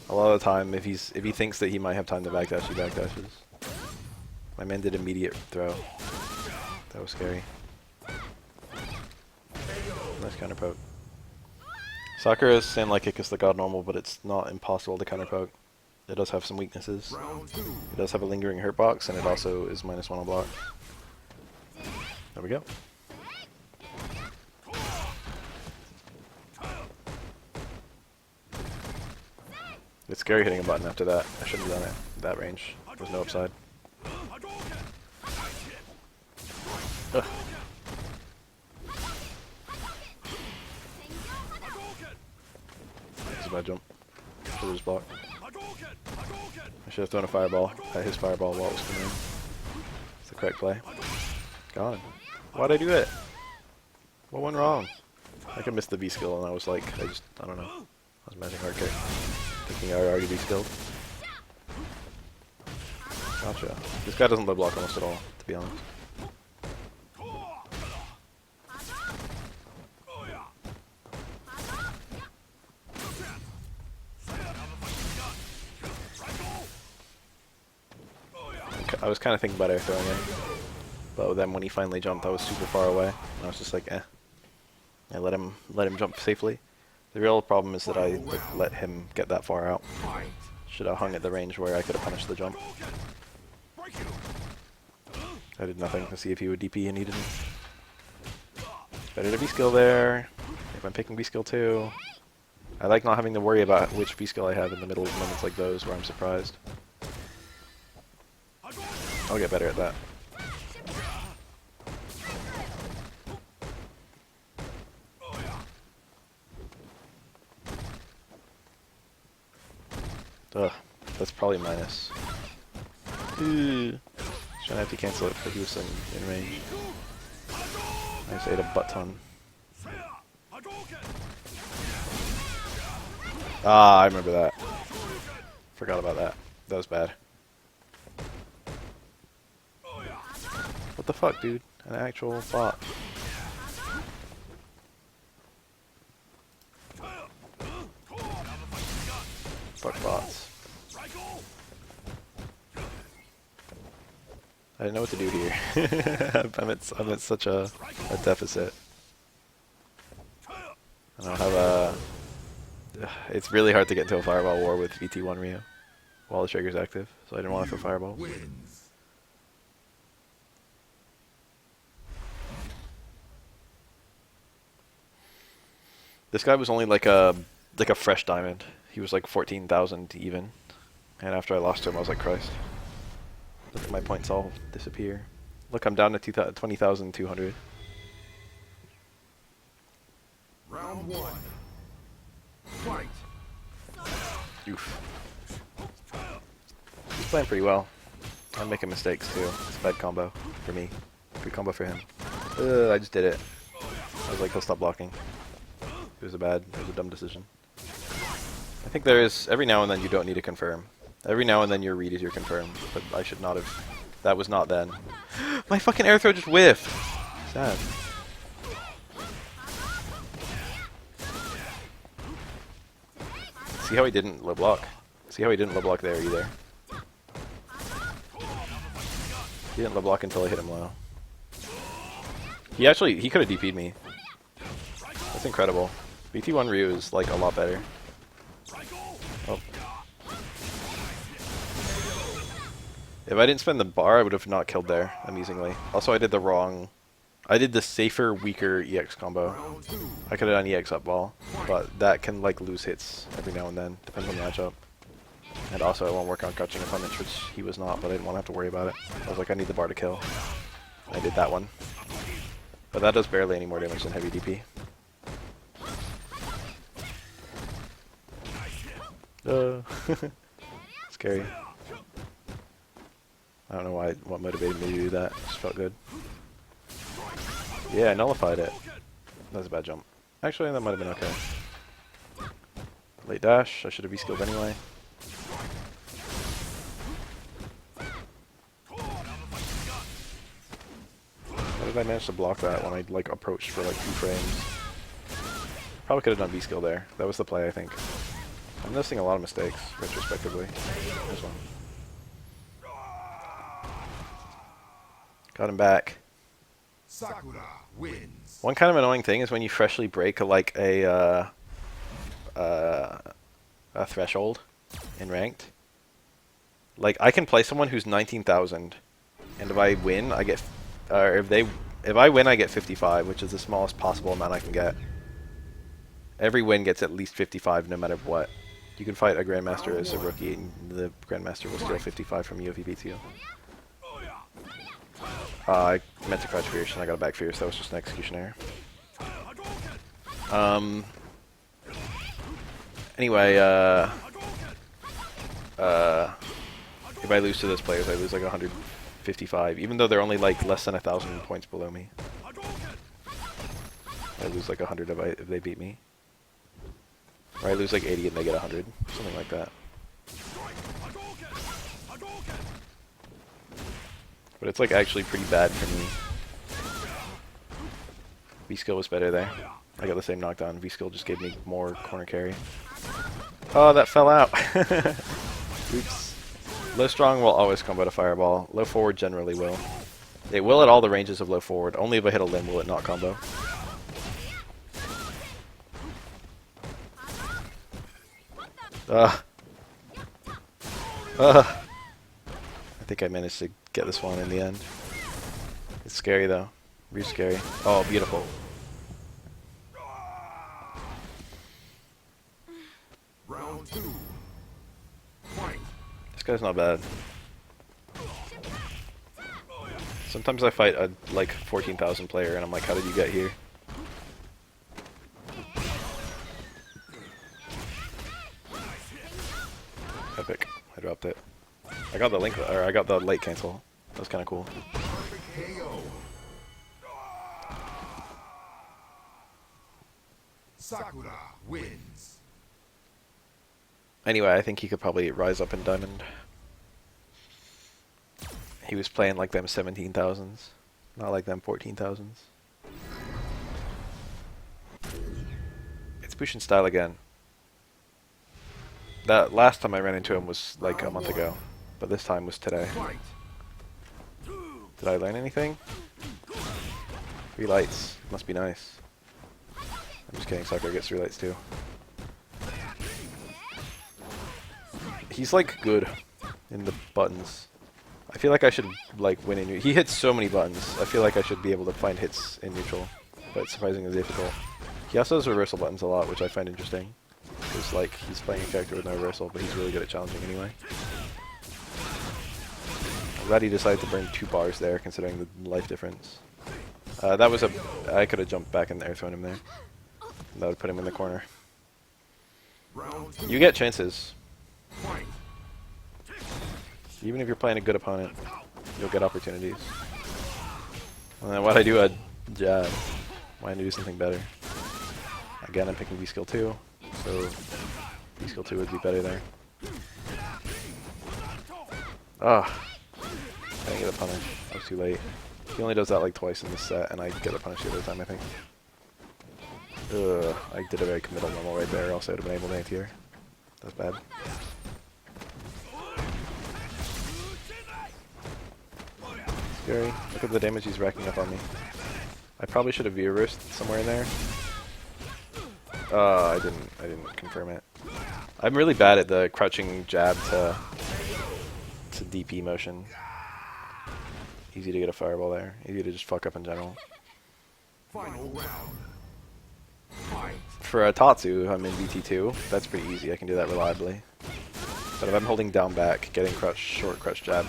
A lot of the time if he thinks that he might have time to backdash, he backdashes. My man did immediate throw. That was scary. Nice counter poke. Sakura's sand like kick is the god normal, but it's not impossible to counter poke. It does have some weaknesses. Round two. It does have a lingering hurt box, and it also is -1 on block. There we go. It's scary hitting a button after that. I shouldn't have done it at that range. There's no upside. Ugh. That's a bad jump. Should have just blocked. I should have thrown a fireball at his fireball while it was coming in. It's the correct play. Gone. Why'd I do it? What went wrong? I could miss the V skill and I was like, I don't know. I was matching hard kick. Thinking I already V skilled. Gotcha. This guy doesn't low block almost at all, to be honest. I was kind of thinking about air throwing it, but then when he finally jumped, I was super far away, and I was just like, eh. I let him jump safely. The real problem is that I let him get that far out. Should have hung at the range where I could have punished the jump. I did nothing to see if he would DP, and he didn't. Better to V-skill there. If I'm picking V-skill too. I like not having to worry about which V-skill I have in the middle of moments like those where I'm surprised. I'll get better at that. Ugh, that's probably minus. Trying to have to cancel it, but he was in range. I just ate a butt ton. Ah, I remember that. Forgot about that. That was bad. What the fuck, dude? An actual bot. Fuck bots. I didn't know what to do here. I'm at such a deficit. I don't have a... It's really hard to get into a Fireball war with VT1 Rio while the trigger's active, so I didn't want to throw Fireballs. Wins. This guy was only like a fresh diamond. He was like 14,000 even. And after I lost to him, I was like, Christ. Look at my points all disappear. Look, I'm down to 20,200. Round one. Fight. Oof. He's playing pretty well. I'm making mistakes too. It's a bad combo for me. Good combo for him. I just did it. I was like, he'll stop blocking. It was a dumb decision. I think there is, every now and then you don't need to confirm. Every now and then your read is your confirm, but I should not have. That was not then. My fucking air throw just whiffed. Sad. See how he didn't low block? See how he didn't low block there either? He didn't low block until I hit him low. He could have DP'd me. That's incredible. BT1 Ryu is like a lot better. Oh. If I didn't spend the bar, I would have not killed there, amusingly. Also, I did the safer, weaker EX combo. I could have done EX up ball, but that can like lose hits every now and then, depends on the matchup. And also, I won't work on crouching opponents, which he was not, but I didn't want to have to worry about it. I was like, I need the bar to kill. I did that one. But that does barely any more damage than heavy DP. Scary. I don't know what motivated me to do that. It just felt good. Yeah, I nullified it. That was a bad jump. Actually, that might have been okay. Late dash. I should have V-skilled anyway. How did I manage to block that when I like approached for like 2 frames? Probably could have done V-skill there. That was the play, I think. I'm noticing a lot of mistakes, retrospectively. There's one. Got him back. Sakura wins. One kind of annoying thing is when you freshly break like a threshold in ranked. Like I can play someone who's 19,000, and if I win, I get, or if I win, I get 55, which is the smallest possible amount I can get. Every win gets at least 55, no matter what. You can fight a Grandmaster as a rookie, and the Grandmaster will steal 55 from you if he beats you. I meant to crouch Fierce and I got a back Fierce. That was just an execution error. Anyway, if I lose to those players, I lose like 155, even though they're only like less than 1,000 points below me. I lose like 100 if they beat me. Or I lose like 80 and they get 100, something like that. But it's like actually pretty bad for me. V-skill was better there. I got the same knockdown. V-skill just gave me more corner carry. Oh, that fell out. Oops. Low strong will always combo to fireball. Low forward generally will. It will at all the ranges of low forward. Only if I hit a limb will it not combo. I think I managed to get this one in the end. It's scary though. Really scary. Oh, beautiful. Round 2. Fight. This guy's not bad. Sometimes I fight a like 14,000 player and I'm like, how did you get here? Epic. I dropped it. I got the link, or I got the late cancel. That was kind of cool. KO. Sakura wins. Anyway, I think he could probably rise up in Diamond. He was playing like them 17,000s, not like them 14,000s. It's Bushin style again. That last time I ran into him was like a month ago, but this time was today. Fight. Did I learn anything? 3 lights. Must be nice. I'm just kidding, Sakura gets 3 lights too. He's like good in the buttons. I feel like I should like win in. He hits so many buttons. I feel like I should be able to find hits in neutral, but it's surprisingly difficult. He also has reversal buttons a lot, which I find interesting. Because like he's playing a character with no reversal, but he's really good at challenging anyway. I'm glad he decided to burn 2 bars there, considering the life difference. That was a. I could have jumped back in there, thrown him there. That would put him in the corner. You get chances. Even if you're playing a good opponent, you'll get opportunities. And then why'd I do a jab? Why didn't I do something better? Again, I'm picking B skill 2, so B skill 2 would be better there. Ah, I didn't get a punish. I was too late. He only does that like twice in this set, and I get a punish the other time, I think. Ugh, I did a very committal normal right there, else I would have been able to anti-air. That's bad. Scary. Look at the damage he's racking up on me. I probably should have V-reversed somewhere in there. I didn't confirm it. I'm really bad at the crouching jab to DP motion. Easy to get a fireball there. Easy to just fuck up in general. Final round. Fight. For a Tatsu, I'm in VT2. That's pretty easy. I can do that reliably. But if I'm holding down back, getting crouch, short crouch jab,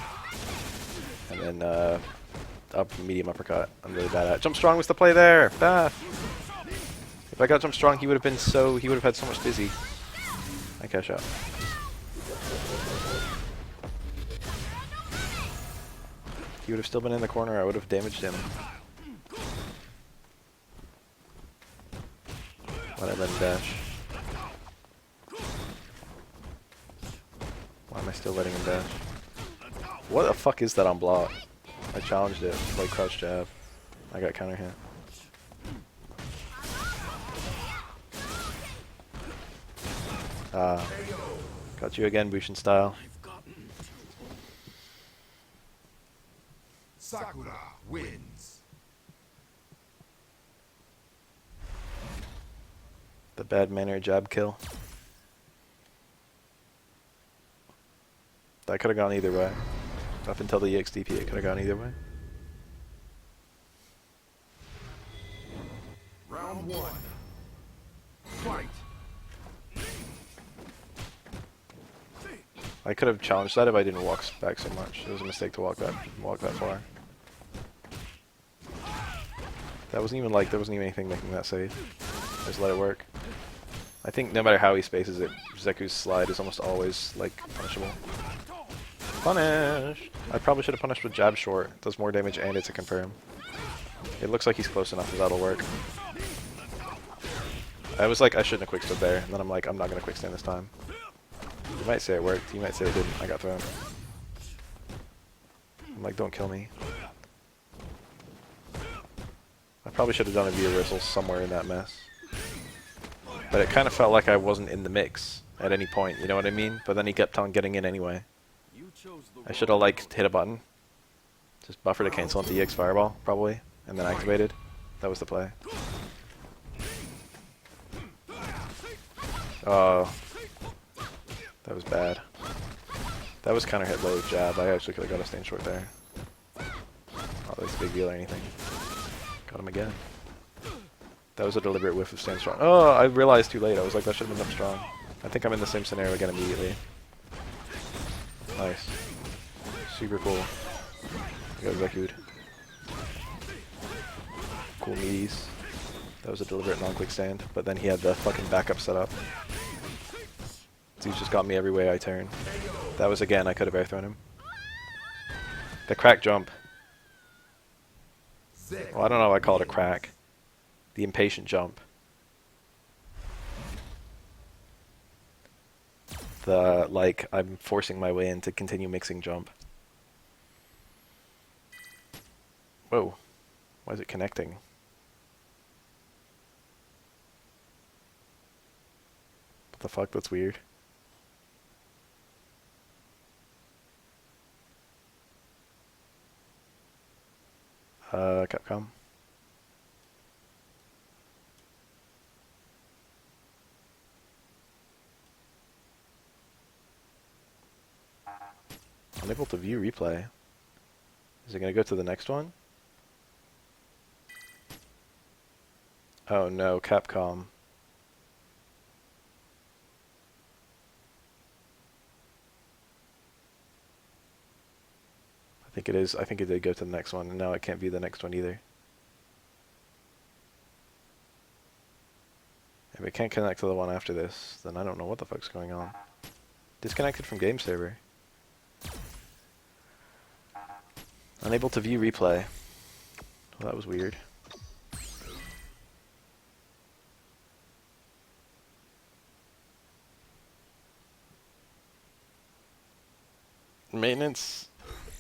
and then up medium uppercut, I'm really bad at. Jump strong was the play there. Ah. If I got jump strong, he would have been so. He would have had so much dizzy. I cash out. He would have still been in the corner. I would have damaged him. Why did I let him dash? Why am I still letting him dash? What the fuck is that on block? I challenged it, like crouch jab. I got counter hit. Got you again, Bushin style. Sakura wins. The bad manner jab kill. That could have gone either way. Up until the EXDP, it could have gone either way. Round 1. Fight. I could have challenged that if I didn't walk back so much. It was a mistake to walk that far. That wasn't even like, there wasn't even anything making that save. I just let it work. I think no matter how he spaces it, Zeku's slide is almost always like punishable. Punish! I probably should have punished with jab short. It does more damage and it's a confirm. It looks like he's close enough that that'll work. I was like, I shouldn't have quickstood there, and then I'm like, I'm not gonna quickstand this time. You might say it worked, you might say it didn't. I got thrown. I'm like, don't kill me. I probably should have done a V-reversal somewhere in that mess. But it kind of felt like I wasn't in the mix at any point, you know what I mean? But then he kept on getting in anyway. I should have like hit a button. Just buffer to cancel into EX Fireball, probably, and then activated. That was the play. Oh. That was bad. That was counter hit low jab. I actually could have got a stand short there. Not like a big deal or anything. Got him again. That was a deliberate whiff of stand strong. Oh, I realized too late. I was like, that should have been up strong. I think I'm in the same scenario again immediately. Nice. Super cool. I got Zeku'd. Cool meaties. That was a deliberate non-quick stand, but then he had the fucking backup set up. So he's just got me every way I turn. That was again, I could have air thrown him. The crack jump. Well, I don't know if I call it a crack. The impatient jump. The, like, I'm forcing my way in to continue mixing jump. Whoa. Why is it connecting? What the fuck? That's weird. Capcom. Unable to view replay. Is it going to go to the next one? Oh no, Capcom. I think it is. I think it did go to the next one, and now it can't view the next one either. If it can't connect to the one after this, then I don't know what the fuck's going on. Disconnected from game server. Unable to view replay. Well, that was weird. Maintenance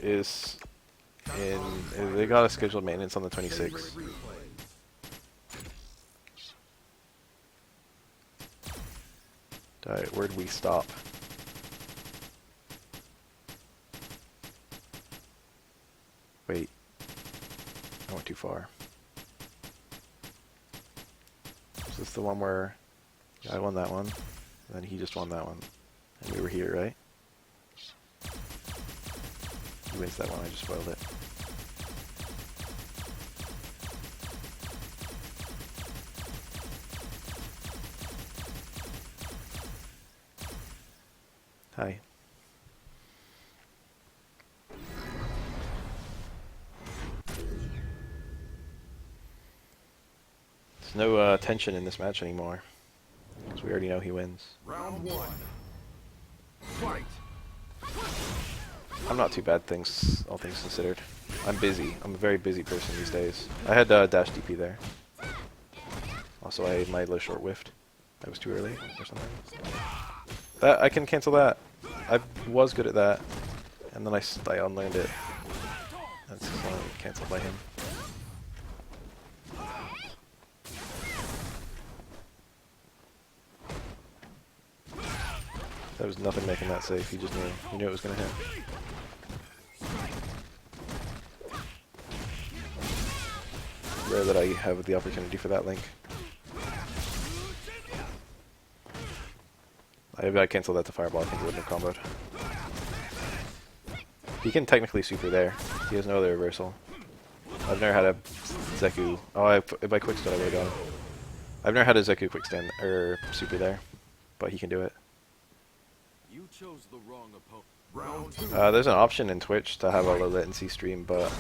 is in. They got a scheduled maintenance on the 26th. Alright, where'd we stop? Wait. I went too far. Is this the one where I won that one, and then he just won that one, and we were here, right? He wins that one, I just spoiled it. Hi. There's no tension in this match anymore, because we already know he wins. Round one. Fight. I'm not too bad, all things considered. I'm busy. I'm a very busy person these days. I had dash DP there. Also, my low short whiffed. That was too early or something. That I can cancel that. I was good at that, and then I unlearned it. That's cancelled by him. There was nothing making that safe. He just knew. He knew it was gonna hit. Rare that I have the opportunity for that link. I canceled that to fireball. I think it wouldn't have comboed. He can technically super there. He has no other reversal. I've never had a Zeku. Oh, if I quick stand, I would have gone. I've never had a Zeku quick stand or super there, but he can do it. You chose the wrong opponent. Round two. There's an option in Twitch to have a low latency stream, but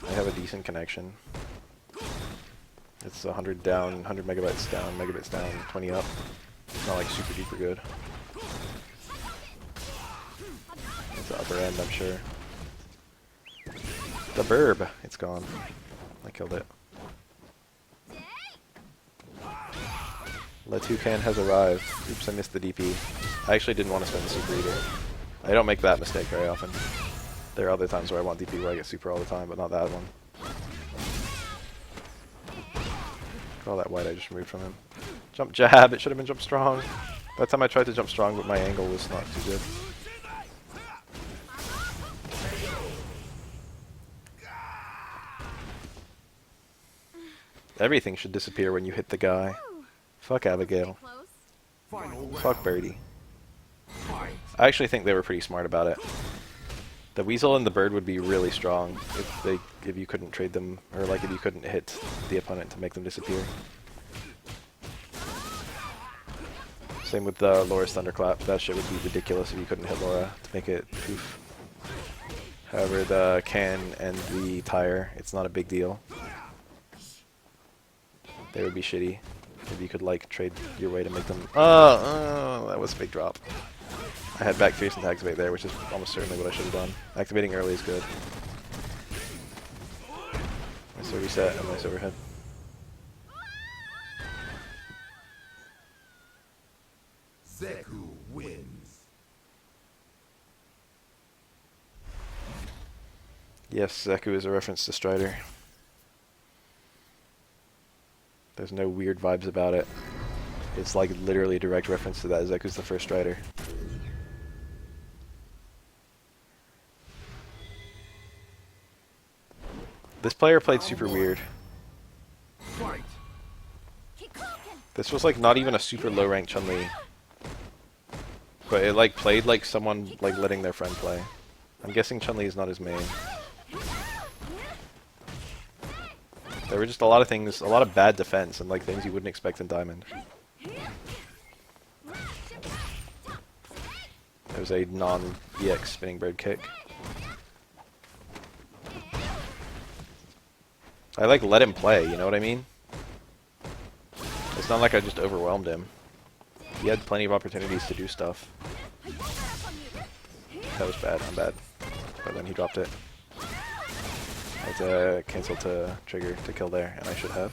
I have a decent connection. It's 100 down, 100 megabytes down, megabits down, 20 up. It's not like super duper good. It's the upper end, I'm sure. The burb, it's gone. I killed it. Letoucan has arrived. Oops, I missed the DP. I actually didn't want to spend the super either. I don't make that mistake very often. There are other times where I want DP where I get super all the time, but not that one. All that white I just removed from him. Jump jab, it should have been jump strong. That time I tried to jump strong, but my angle was not too good. Everything should disappear when you hit the guy. Fuck Abigail. Final round. Fuck Birdie. Fight. I actually think they were pretty smart about it. The weasel and the bird would be really strong if you couldn't trade them, or like if you couldn't hit the opponent to make them disappear. Same with Laura's Thunderclap. That shit would be ridiculous if you couldn't hit Laura to make it poof. However, the can and the tire, it's not a big deal. They would be shitty if you could like trade your way to make them. Oh, that was a big drop. I had back Fearsome to activate there, which is almost certainly what I should have done. Activating early is good. Nice reset and nice overhead. Zeku wins. Yes, Zeku is a reference to Strider. There's no weird vibes about it. It's like literally a direct reference to that. Zeku's the first Strider. This player played super weird. Fight. This was like not even a super low rank Chun-Li. But it like played like someone like letting their friend play. I'm guessing Chun-Li is not his main. There were just a lot of things, a lot of bad defense and like things you wouldn't expect in Diamond. There was a non-EX spinning bird kick. I like let him play, you know what I mean? It's not like I just overwhelmed him. He had plenty of opportunities to do stuff. That was bad, I'm bad. But then he dropped it. I had to cancel to trigger to kill there, and I should have.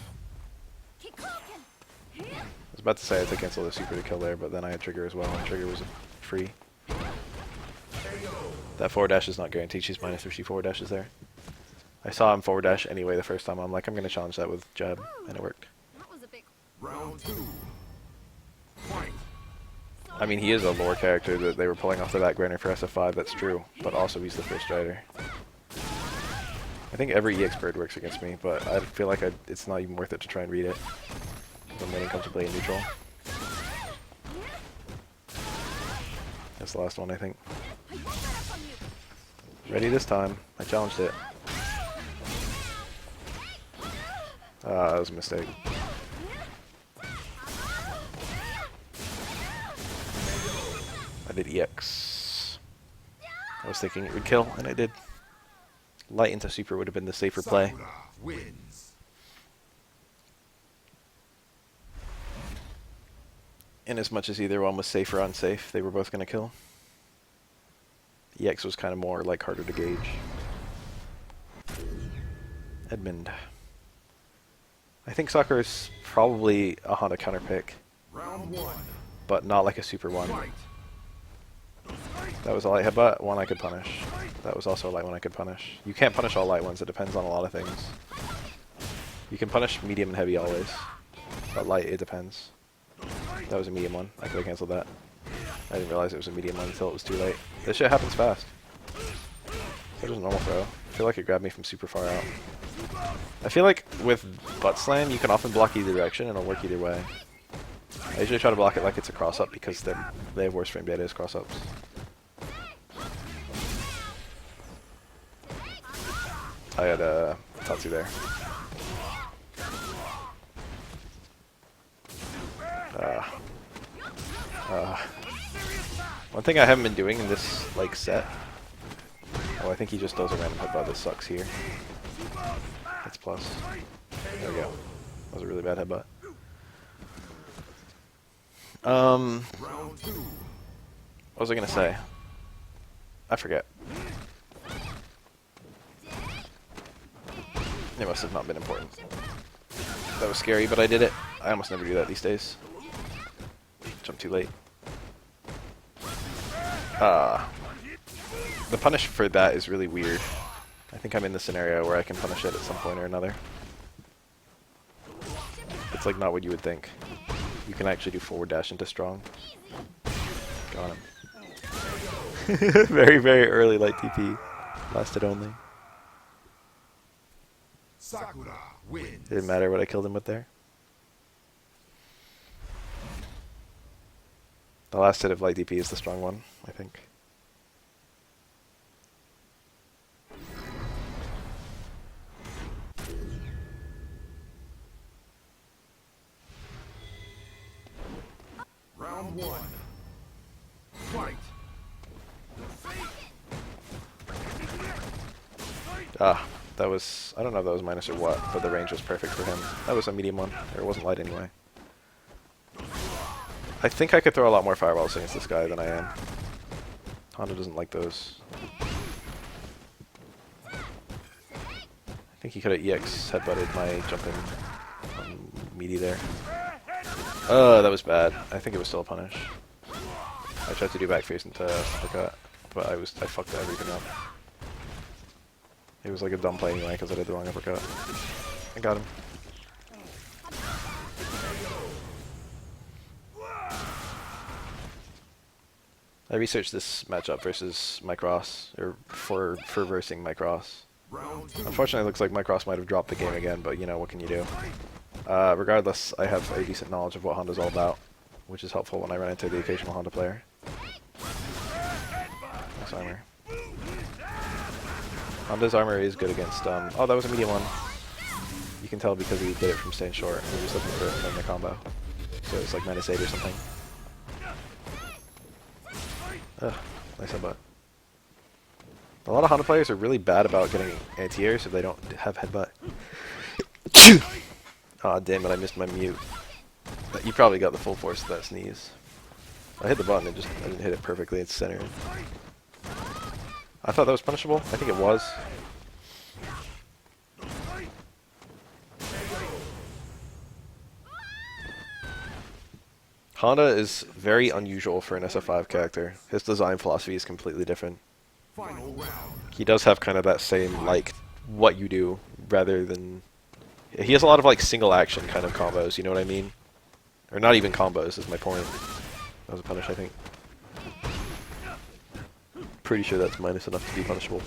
I was about to say I had to cancel the super to kill there, but then I had trigger as well, and trigger was free. That forward dash is not guaranteed, she's minus if she forward dashes there. I saw him forward dash anyway the first time, I'm like, I'm going to challenge that with jab, and it worked. Round 2. Fight. I mean, he is a lore character that they were pulling off the backburner for SF5, that's true, but also he's the first rider. I think every EX bird works against me, but I feel like it's not even worth it to try and read it. I'm winning comfortably in neutral. That's the last one, I think. Ready this time. I challenged it. That was a mistake. I did EX. I was thinking it would kill, and it did. Light into super would have been the safer play. Sakura wins. In as much as either one was safe or unsafe, they were both going to kill. EX was kind of more like harder to gauge. Edmund. I think Sakura's probably a Honda counter pick, Round 1. but not like a super one. Fight. That was a light headbutt, one I could punish. That was also a light one I could punish. You can't punish all light ones, it depends on a lot of things. You can punish medium and heavy always, but light, it depends. That was a medium one, I could have cancelled that. I didn't realize it was a medium one until it was too late. This shit happens fast. That was a normal throw. I feel like it grabbed me from super far out. I feel like with butt slam, you can often block either direction and it'll work either way. I usually try to block it like it's a cross-up because they have worse frame data as cross-ups. I had Tatsu there. One thing I haven't been doing in this like set. Oh, I think he just does a random headbutt that sucks here. That's plus. There we go. That was a really bad headbutt. Round 2. What was I gonna say? I forget. It must have not been important. That was scary, but I did it. I almost never do that these days. Jump too late. The punish for that is really weird. I think I'm in the scenario where I can punish it at some point or another. It's like not what you would think. You can actually do forward dash into strong. Got him. Very, very early light TP. Lasted only. Sakura wins. Didn't matter what I killed him with there. The last hit of light DP is the strong one, I think. Round 1. Fight. That was, I don't know if that was minus or what, but the range was perfect for him. That was a medium one, or it wasn't light anyway. I think I could throw a lot more fireballs against this guy than I am. Honda doesn't like those. I think he could have EX headbutted my jumping meaty there. That was bad. I think it was still a punish. I tried to do back face into uppercut, but I fucked everything up. It was like a dumb play anyway because I did the wrong uppercut. I got him. I researched this matchup versus Mike Ross, or for versing Mike Ross. Round 2. Unfortunately, it looks like my cross might have dropped the game again, but you know, what can you do? Regardless, I have a decent knowledge of what Honda's all about, which is helpful when I run into the occasional Honda player. Nice armor. Honda's armor is good against, oh, that was a medium one. You can tell because he did it from staying short, and he was looking for it in the combo. So it's like -8 or something. Ugh, nice headbutt. A lot of Honda players are really bad about getting anti-airs if they don't have headbutt. Aw, damn it, I missed my mute. But you probably got the full force of that sneeze. I hit the button, I didn't hit it perfectly, it's centered. I thought that was punishable. I think it was. Honda is very unusual for an SF5 character. His design philosophy is completely different. Final round. He does have kind of that same, like, what you do, rather than... He has a lot of, like, single action kind of combos, you know what I mean? Or not even combos, is my point. That was a punish, I think. Pretty sure that's minus enough to be punishable.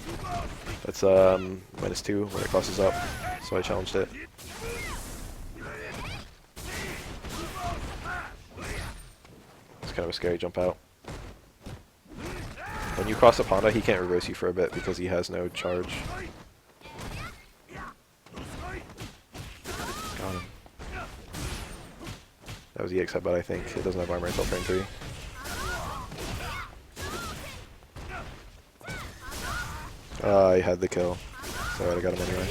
That's, -2 when it crosses up, so I challenged it. It's kind of a scary jump out. When you cross up Honda, he can't reverse you for a bit because he has no charge. Got him. That was EX headbutt, I think. It doesn't have armor until turn 3. I had the kill. So I got him anyway.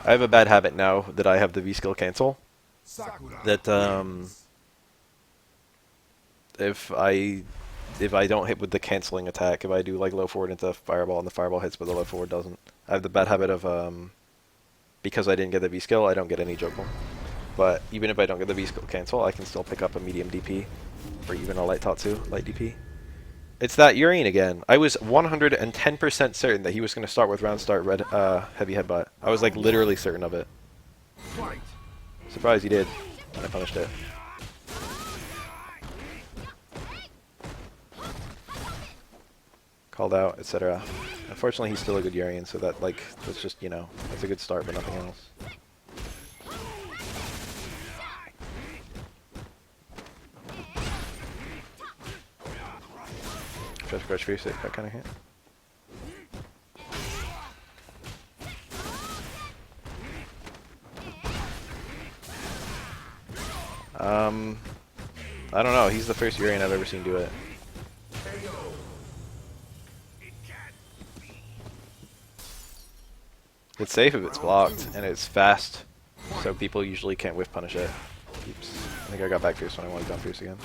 I have a bad habit now that I have the V-skill cancel. Sakura That, wins. if I don't hit with the canceling attack, if I do like low forward into fireball and the fireball hits but the low forward doesn't, I have the bad habit of because I didn't get the V skill, I don't get any Jokul. But even if I don't get the V skill cancel, I can still pick up a medium DP or even a light Tatsu light DP. It's that Urien again. I was 110% certain that he was going to start with round start red heavy headbutt. I was like literally certain of it. Fight. Surprised he did, and I punished it. Called out, etc. Unfortunately, he's still a good Urien, so that, like, that's just, you know, that's a good start, but nothing else. Just crush fierce it, that kind of hit. I don't know, he's the first Urien I've ever seen do it. It's safe if it's blocked, and it's fast, so people usually can't whiff punish it. Oops. I think I got back fierce when I wanted down fierce again.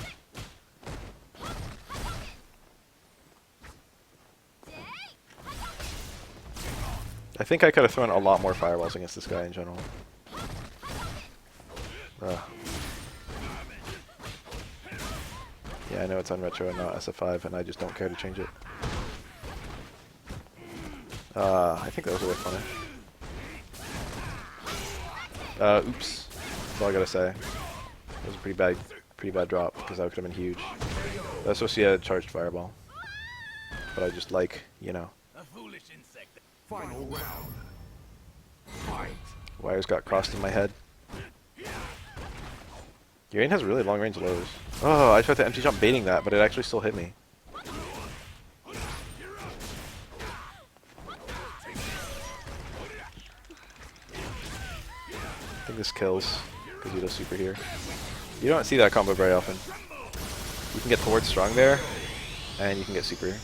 I think I could have thrown a lot more fireballs against this guy in general. Yeah, I know it's on retro and not SF5, and I just don't care to change it. I think that was a whiff punish. Oops. That's all I gotta say. That was a pretty bad drop, because that could have been huge. That was supposed to be a charged fireball. But I just like, you know. A foolish insect. Final round. Fight. Wires got crossed in my head. Urien has really long range lows. Oh, I tried to empty jump baiting that, but it actually still hit me. I think this kills, because he does super here. You don't see that combo very often. You can get forward strong there, and you can get super.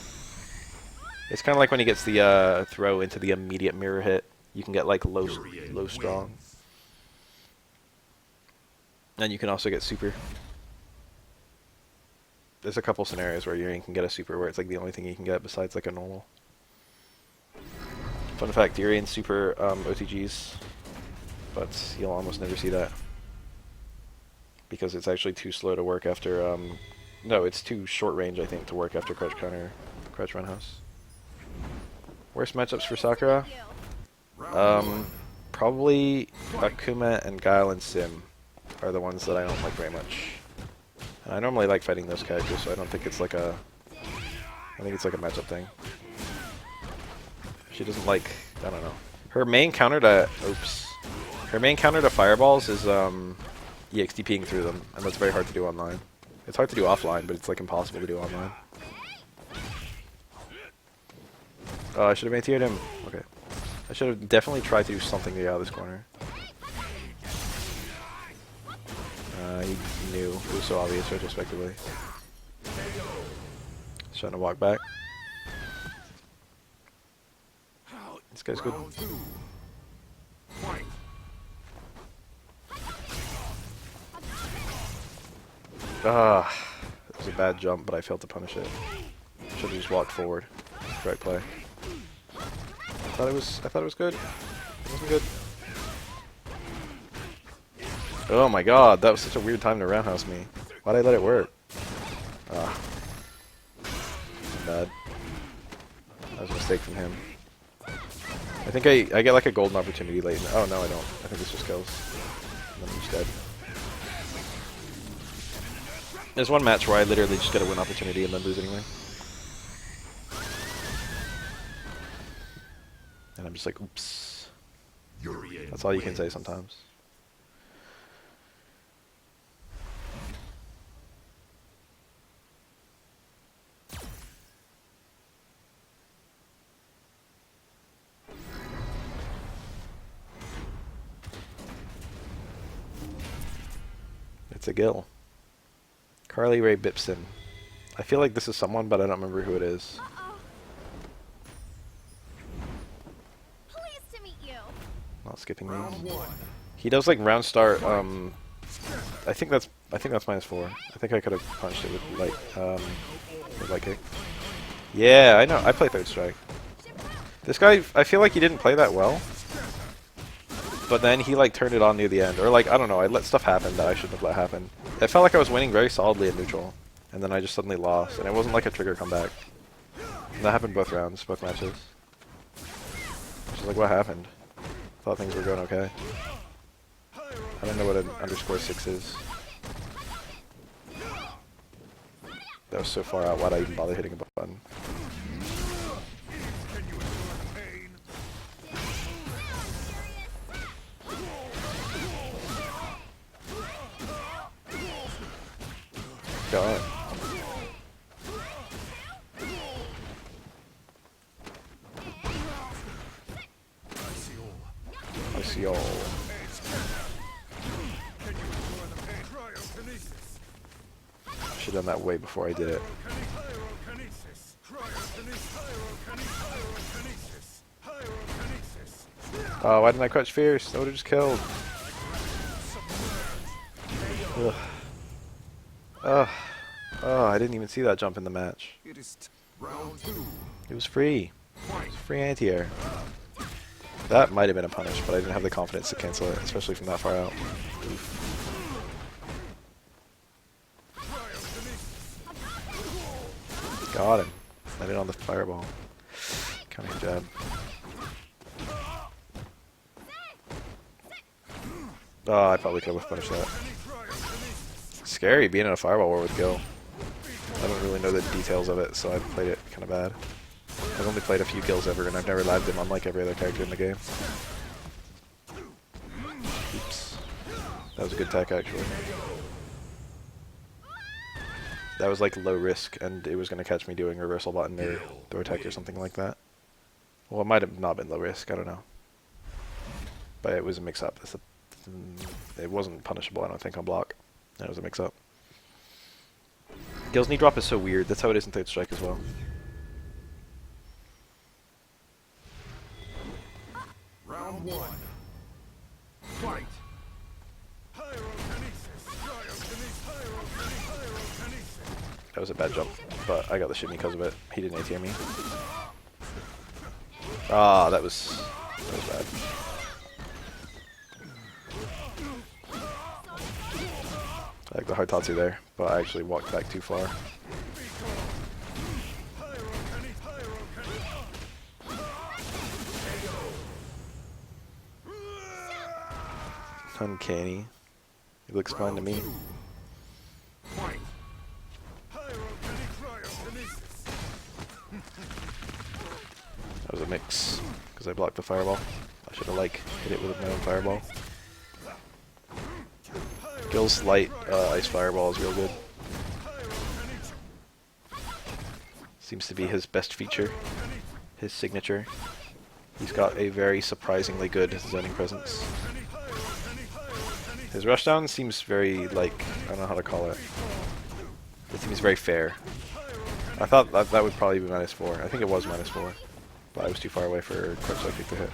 It's kind of like when he gets the throw into the immediate mirror hit. You can get like low strong. And you can also get super. There's a couple scenarios where Urien can get a super where it's like the only thing you can get besides like a normal. Fun fact, Urien super OTGs, but you'll almost never see that. Because it's actually too slow to work after, no, it's too short range, I think, to work after crouch counter, crouch roundhouse. Worst matchups for Sakura? Probably Akuma and Guile and Sim are the ones that I don't like very much. And I normally like fighting those characters, so I don't think it's like a... I think it's like a matchup thing. She doesn't like, I don't know. Her main counter to, oops. Her main counter to fireballs is EXTPing through them, and that's very hard to do online. It's hard to do offline, but it's like impossible to do online. Oh, I should have AT'd him. Okay. I should have definitely tried to do something to get out of this corner. He knew. It was so obvious retrospectively. He's trying to walk back. This guy's good. Round 2. Fight. Ah, it was a bad jump, but I failed to punish it. Should have just walked forward. Right play. I thought it was good. It wasn't good. Oh my god, that was such a weird time to roundhouse me. Why'd I let it work? Ah. Bad. That was a mistake from him. I think I get like a golden opportunity late. Oh no, I don't. I think this just kills. And then I'm just dead. There's one match where I literally just get a win opportunity and then lose anyway. And I'm just like, oops. Urien That's all you can say wins. sometimes. It's a Gil. Carly Rae Bipson. I feel like this is someone, but I don't remember who it is. Pleased to meet you. Not skipping Round these. 1. He does like round start. I think that's -4. I think I could have punched it with light kick. Yeah, I know. I play third strike. This guy, I feel like he didn't play that well. But then he like turned it on near the end, or like I don't know. I let stuff happen that I shouldn't have let happen. It felt like I was winning very solidly at neutral, and then I just suddenly lost, and it wasn't like a trigger comeback. And that happened both rounds, both matches. Just like what happened? Thought things were going okay. I don't know what an _6 is. That was so far out. Why'd I even bother hitting a button? God. I see all. Should have done that way before I did it. Oh, why didn't I crouch fierce? That would have just killed. Ugh. Ugh. Oh, I didn't even see that jump in the match. It is round 2. It was free. It was free anti-air. That might have been a punish, but I didn't have the confidence to cancel it, especially from that far out. Got him. I did on the fireball. Counting jab. Oh, I probably could have punished that. Scary being in a fireball war with Gil. I don't really know the details of it, so I've played it kind of bad. I've only played a few Gils ever, and I've never labbed him unlike every other character in the game. Oops. That was a good tech, actually. That was like low risk, and it was going to catch me doing reversal button or throw tech or something like that. Well, it might have not been low risk, I don't know. But it was a mix-up. It wasn't punishable, I don't think, on block. It was a mix-up. Gil's knee drop is so weird. That's how it is in third strike as well. Round 1. Fight. That was a bad jump, but I got the shimmy because of it. He didn't ATM me. Ah, that was bad. I like the hard tatsu there, but I actually walked back too far. Uncanny. It looks fine to me. Fight. That was a mix, because I blocked the fireball. I should have, like, hit it with my own fireball. Gil's light ice fireball is real good. Seems to be his best feature, his signature. He's got a very surprisingly good zoning presence. His rushdown seems very, like, I don't know how to call it. It seems very fair. I thought that would probably be -4. I think it was -4. But I was too far away for Corpse Psychic to hit.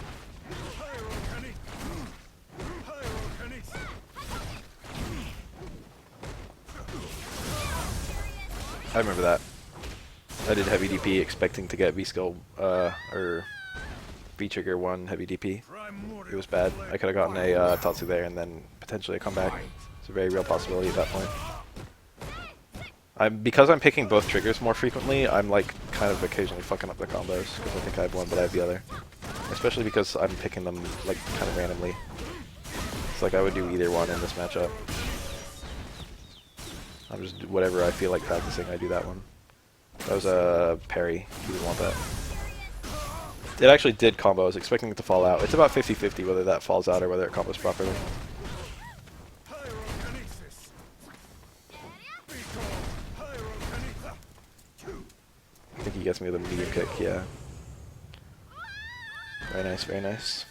I remember that. I did heavy DP expecting to get V-Skill, or V-Trigger 1 heavy DP. It was bad. I could have gotten a Tatsu there and then potentially a comeback. It's a very real possibility at that point. Because I'm picking both triggers more frequently, I'm like kind of occasionally fucking up the combos because I think I have one but I have the other. Especially because I'm picking them like kind of randomly. It's like I would do either one in this matchup. I'm just whatever I feel like practicing, I do that one. That was a parry. You didn't want that. It actually did combo. I was expecting it to fall out. It's about 50-50 whether that falls out or whether it combos properly. I think he gets me with a medium kick, yeah. Very nice, very nice.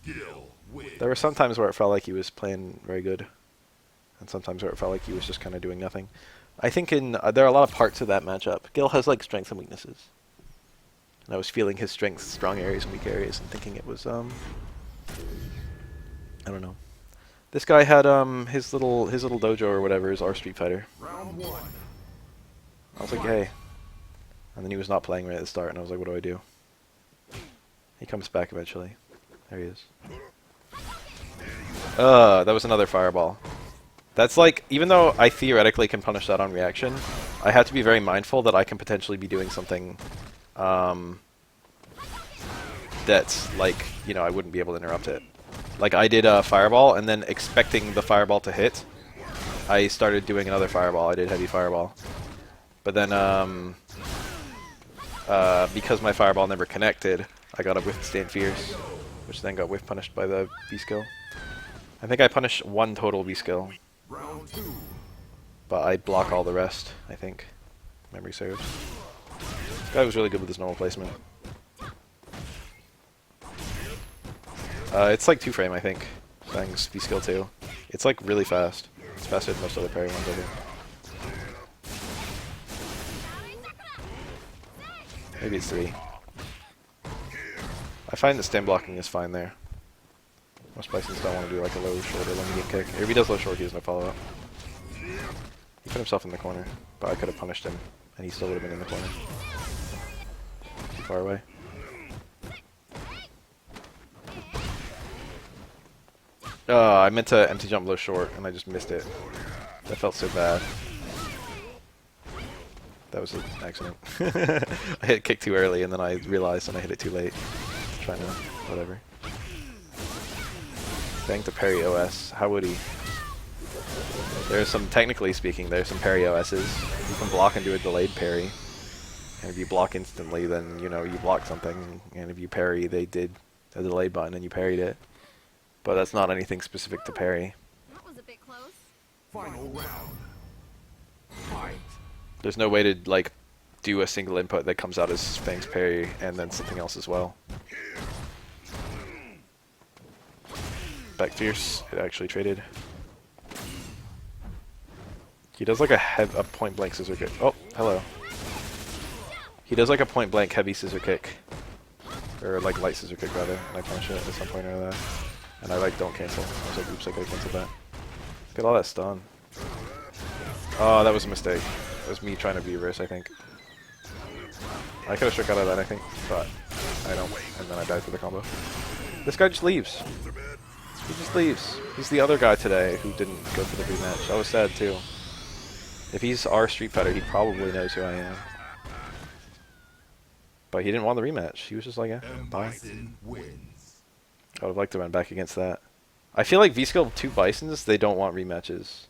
There were some times where it felt like he was playing very good, and sometimes where it felt like he was just kind of doing nothing. I think there are a lot of parts of that matchup. Gil has like strengths and weaknesses, and I was feeling his strengths, strong areas, and weak areas, and thinking it was I don't know. This guy had his little dojo or whatever is our Street Fighter. Round 1. I was like, hey. And then he was not playing right at the start, and I was like, what do I do? He comes back eventually. There he is. That was another fireball. That's like, even though I theoretically can punish that on reaction, I have to be very mindful that I can potentially be doing something that's like, you know, I wouldn't be able to interrupt it. Like I did a fireball, and then expecting the fireball to hit, I started doing another fireball. I did heavy fireball. But then, because my fireball never connected, I got a Withstand Fierce, which then got whiff punished by the V-Skill. I think I punished one total V-Skill, Round 2. but I block all the rest, I think. Memory serves. This guy was really good with his normal placement. It's like 2-frame, I think. Fang's V-Skill 2. It's like really fast. It's faster than most other parry ones I think. Maybe it's 3. I find that stem blocking is fine there. Most Bisons don't want to do like a low, short, or low medium kick. If he does low short, he has no follow-up. He put himself in the corner, but I could have punished him, and he still would have been in the corner. Too far away. I meant to empty jump low short, and I just missed it. That felt so bad. That was an accident. I hit kick too early, and then I realized and I hit it too late. Trying to, whatever. Bang to parry OS. How would he? There's some, technically speaking, there's some parry OSs. You can block and do a delayed parry. And if you block instantly, then, you know, you block something. And if you parry, they did a delayed button and you parried it. But that's not anything specific to parry. That was a bit close. Final round. Fight. There's no way to, like, do a single input that comes out as Fang's parry and then something else as well. Back Fierce, it actually traded. He does like a point blank scissor kick. Oh, hello. He does like a point blank heavy scissor kick. Or like light scissor kick rather, and I punish it at some point or other. And I like don't cancel. I was like, oops, I could have canceled that. Look at all that stun. Oh, that was a mistake. It was me trying to be reverse, I think. I could have struck out of that, I think, but I don't. And then I died for the combo. This guy just leaves. He just leaves. He's the other guy today who didn't go for the rematch. I was sad too. If he's our Street Fighter, he probably knows who I am. But he didn't want the rematch. He was just like, yeah, bye. Bison wins. I would have liked to run back against that. I feel like V-Skill 2 Bisons, they don't want rematches.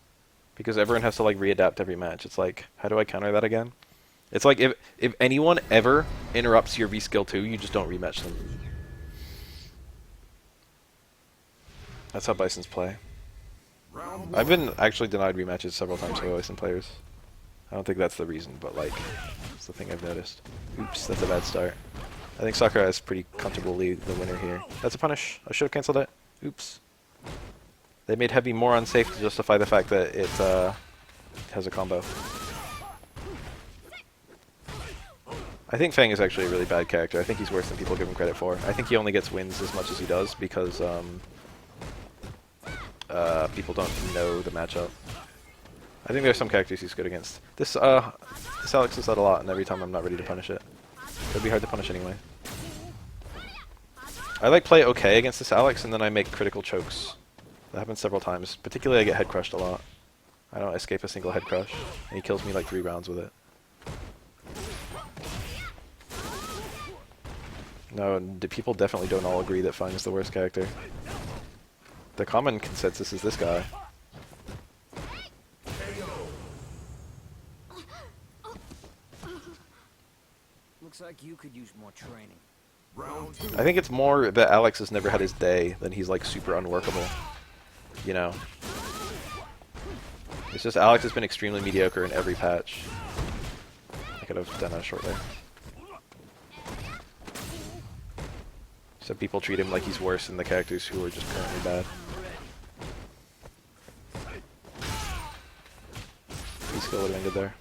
Because everyone has to like readapt every match. It's like, how do I counter that again? It's like if anyone ever interrupts your V skill 2, you just don't rematch them. That's how Bisons play. Round I've one. been actually denied rematches several times by Bison players. I don't think that's the reason, but like, it's the thing I've noticed. Oops, that's a bad start. I think Sakura is pretty comfortably the winner here. That's a punish. I should have cancelled it. Oops. They made Heavy more unsafe to justify the fact that it has a combo. I think Fang is actually a really bad character. I think he's worse than people give him credit for. I think he only gets wins as much as he does because people don't know the matchup. I think there's some characters he's good against. This Alex does that a lot, and every time I'm not ready to punish it. It'd be hard to punish anyway. I like play okay against this Alex, and then I make critical chokes. That happens several times. Particularly I get head crushed a lot. I don't escape a single head crush, and he kills me like 3 rounds with it. No, people definitely don't all agree that Fang is the worst character. The common consensus is this guy. Looks like you could use more training. Round two. I think it's more that Alex has never had his day than he's like super unworkable. You know? It's just Alex has been extremely mediocre in every patch. I could have done that shortly. So people treat him like he's worse than the characters who are just currently bad. He skill would have ended there.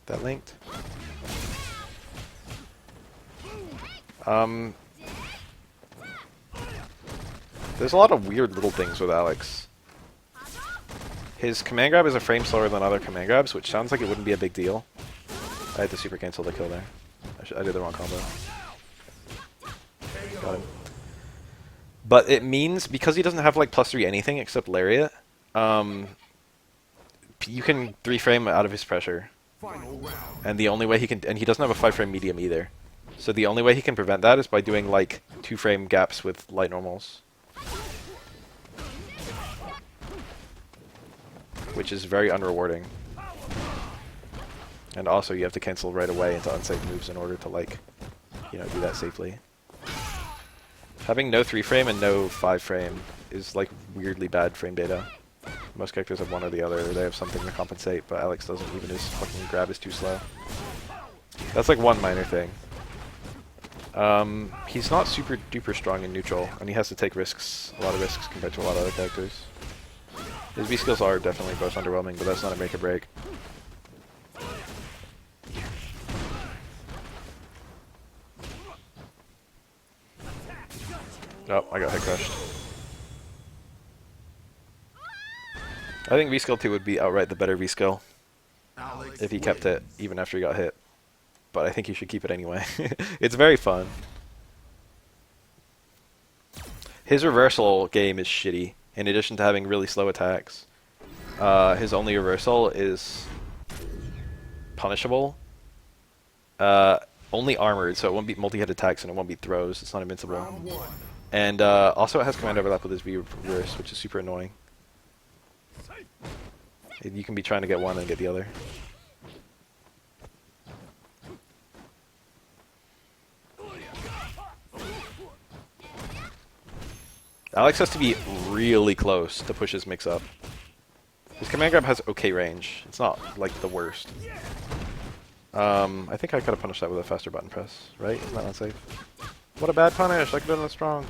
That linked. There's a lot of weird little things with Alex. His command grab is a frame slower than other command grabs, which sounds like it wouldn't be a big deal. I had to super cancel the kill there. I did the wrong combo. Got him. But it means, because he doesn't have like +3 anything except Lariat, you can 3-frame out of his pressure. Final round. And the only way he can, and he doesn't have a 5-frame medium either. So the only way he can prevent that is by doing like 2-frame gaps with light normals. Which is very unrewarding. And also you have to cancel right away into unsafe moves in order to like, you know, do that safely. Having no 3-frame and no 5-frame is like weirdly bad frame data. Most characters have one or the other, or they have something to compensate, but Alex doesn't. Even his fucking grab is too slow. That's like one minor thing. He's not super duper strong in neutral, and he has to take risks, a lot of risks compared to a lot of other characters. His V skills are definitely both underwhelming, but that's not a make or break. Oh, I got hit crushed. I think V skill 2 would be outright the better V skill Alex if he kept it wins. even after he got hit. But I think he should keep it anyway. It's very fun. His reversal game is shitty, in addition to having really slow attacks. His only reversal is punishable. Only armored, so it won't be multi-hit attacks and it won't be throws. It's not invincible. Round one. And also it has command overlap with his V reverse, which is super annoying. You can be trying to get one and get the other. Alex has to be really close to push his mix up. His command grab has okay range. It's not like the worst. I think I could have punished that with a faster button press, right? Isn't that unsafe? What a bad punish! I could have done that strong.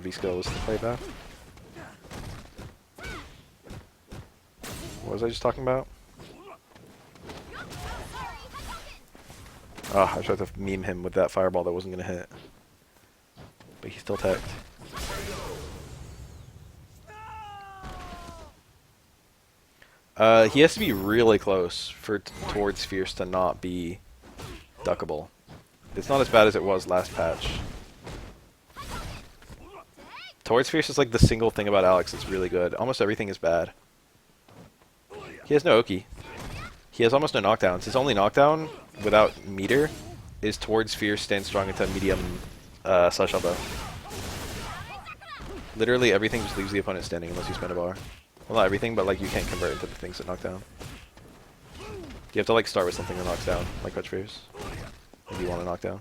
V skill was the play back. What was I just talking about? Oh, I tried to meme him with that fireball that wasn't going to hit. But he's still teched. He has to be really close for towards Fierce to not be duckable. It's not as bad as it was last patch. Towards Fierce is like the single thing about Alex that's really good. Almost everything is bad. He has no Oki. He has almost no knockdowns. His only knockdown, without meter, is towards Fierce, stand strong into medium slash elbow. Literally everything just leaves the opponent standing unless you spend a bar. Well, not everything, but like you can't convert into the things that knock down. You have to like start with something that knocks down, like Crutch Fierce, if you want to knock down.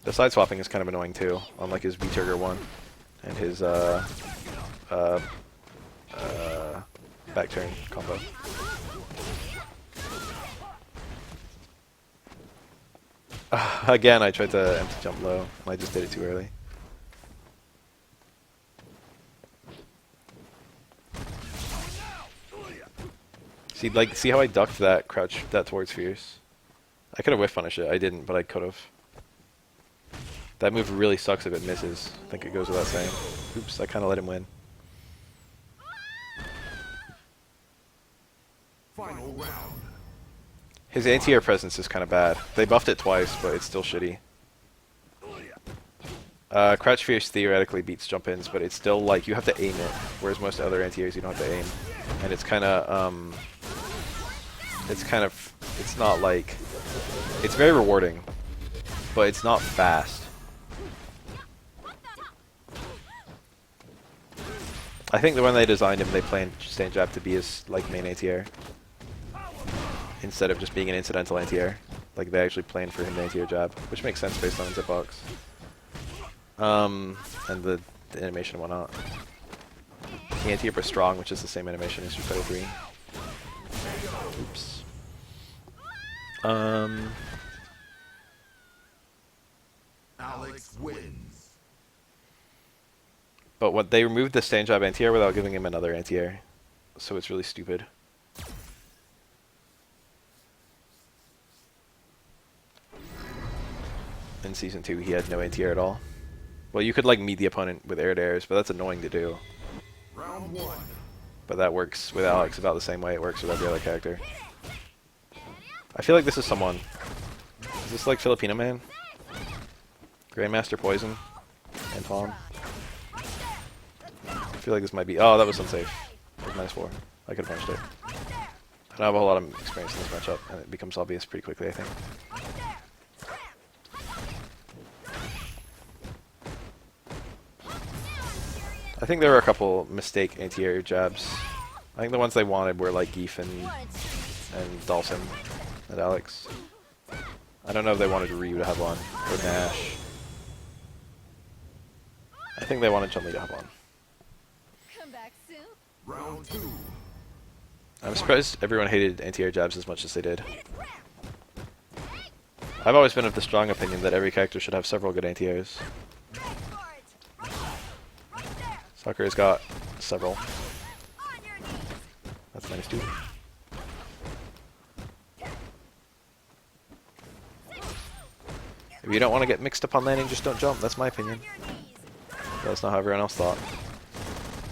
The side swapping is kind of annoying too, on like his V-trigger one, and his back turn combo. Again, I tried to empty jump low, and I just did it too early. See how I ducked that crouch, that towards Fierce? I could have whiff punished it. I didn't, but I could have. That move really sucks if it misses. I think it goes without saying. Oops, I kind of let him win. Final round. His anti-air presence is kind of bad. They buffed it twice, but it's still shitty. Crouch Fierce theoretically beats jump-ins, but it's still like, you have to aim it, whereas most other anti-airs you don't have to aim. And it's kind of, it's not like, it's very rewarding, but it's not fast. I think that when they designed him, they planned stand jab to be his like main anti-air, instead of just being an incidental anti-air. Like they actually planned for him to anti-air jab, which makes sense based on his hitbox. And the animation and whatnot. The anti-air was strong, which is the same animation as Street Fighter 3. Oops. Alex wins. But what they removed the stand jab anti-air without giving him another anti-air, so it's really stupid. In Season 2, he had no anti-air at all. Well, you could like meet the opponent with aired airs, but that's annoying to do. Round 1. But that works with Alex about the same way it works with every other character. I feel like this is someone. Is this like Filipino Man? Grandmaster Poison? Anton? I feel like this might be... Oh, that was unsafe. It was -4. I could have punched it. I don't have a whole lot of experience in this matchup, and it becomes obvious pretty quickly, I think. I think there were a couple mistake anti-air jabs. I think the ones they wanted were like Geef and Dawson and Alex. I don't know if they wanted Ryu to have one, or Nash. I think they wanted Chun-Li to have one. Come back soon. Round 2. I'm surprised everyone hated anti-air jabs as much as they did. I've always been of the strong opinion that every character should have several good anti-airs. Sakura's got several. That's -2. If you don't want to get mixed up on landing, just don't jump. That's my opinion. That's not how everyone else thought.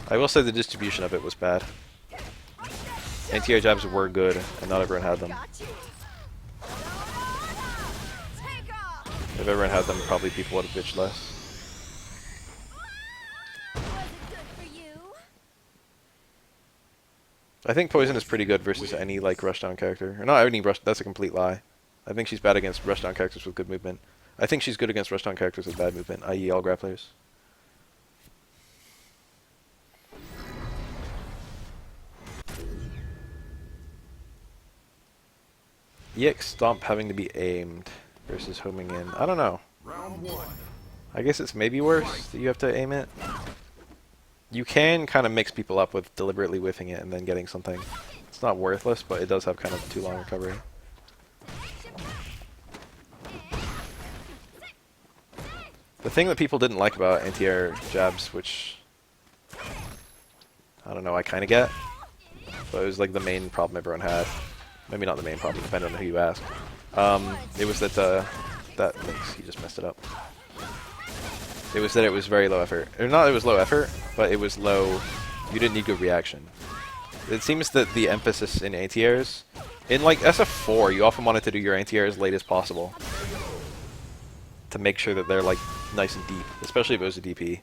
I will say the distribution of it was bad. Anti-air jabs were good, and not everyone had them. If everyone had them, probably people would have bitched less. I think Poison is pretty good versus any like rushdown character. Or not any rush. That's a complete lie. I think she's bad against rushdown characters with good movement. I think she's good against rushdown characters with bad movement, i.e. all grapplers. EX Stomp having to be aimed versus homing in. I don't know. Round 1. I guess it's maybe worse that you have to aim it. You can kind of mix people up with deliberately whiffing it and then getting something. It's not worthless, but it does have kind of too long recovery. The thing that people didn't like about anti-air jabs, which I don't know, I kind of get, but it was like the main problem everyone had. Maybe not the main problem, depending on who you ask. It was that that links, he just messed it up. It was that it was very low effort. Or not that it was low effort, but it was low, you didn't need good reaction. It seems that the emphasis in anti-airs, in like SF4, you often wanted to do your anti-air as late as possible. To make sure that they're like nice and deep, especially if it was a DP.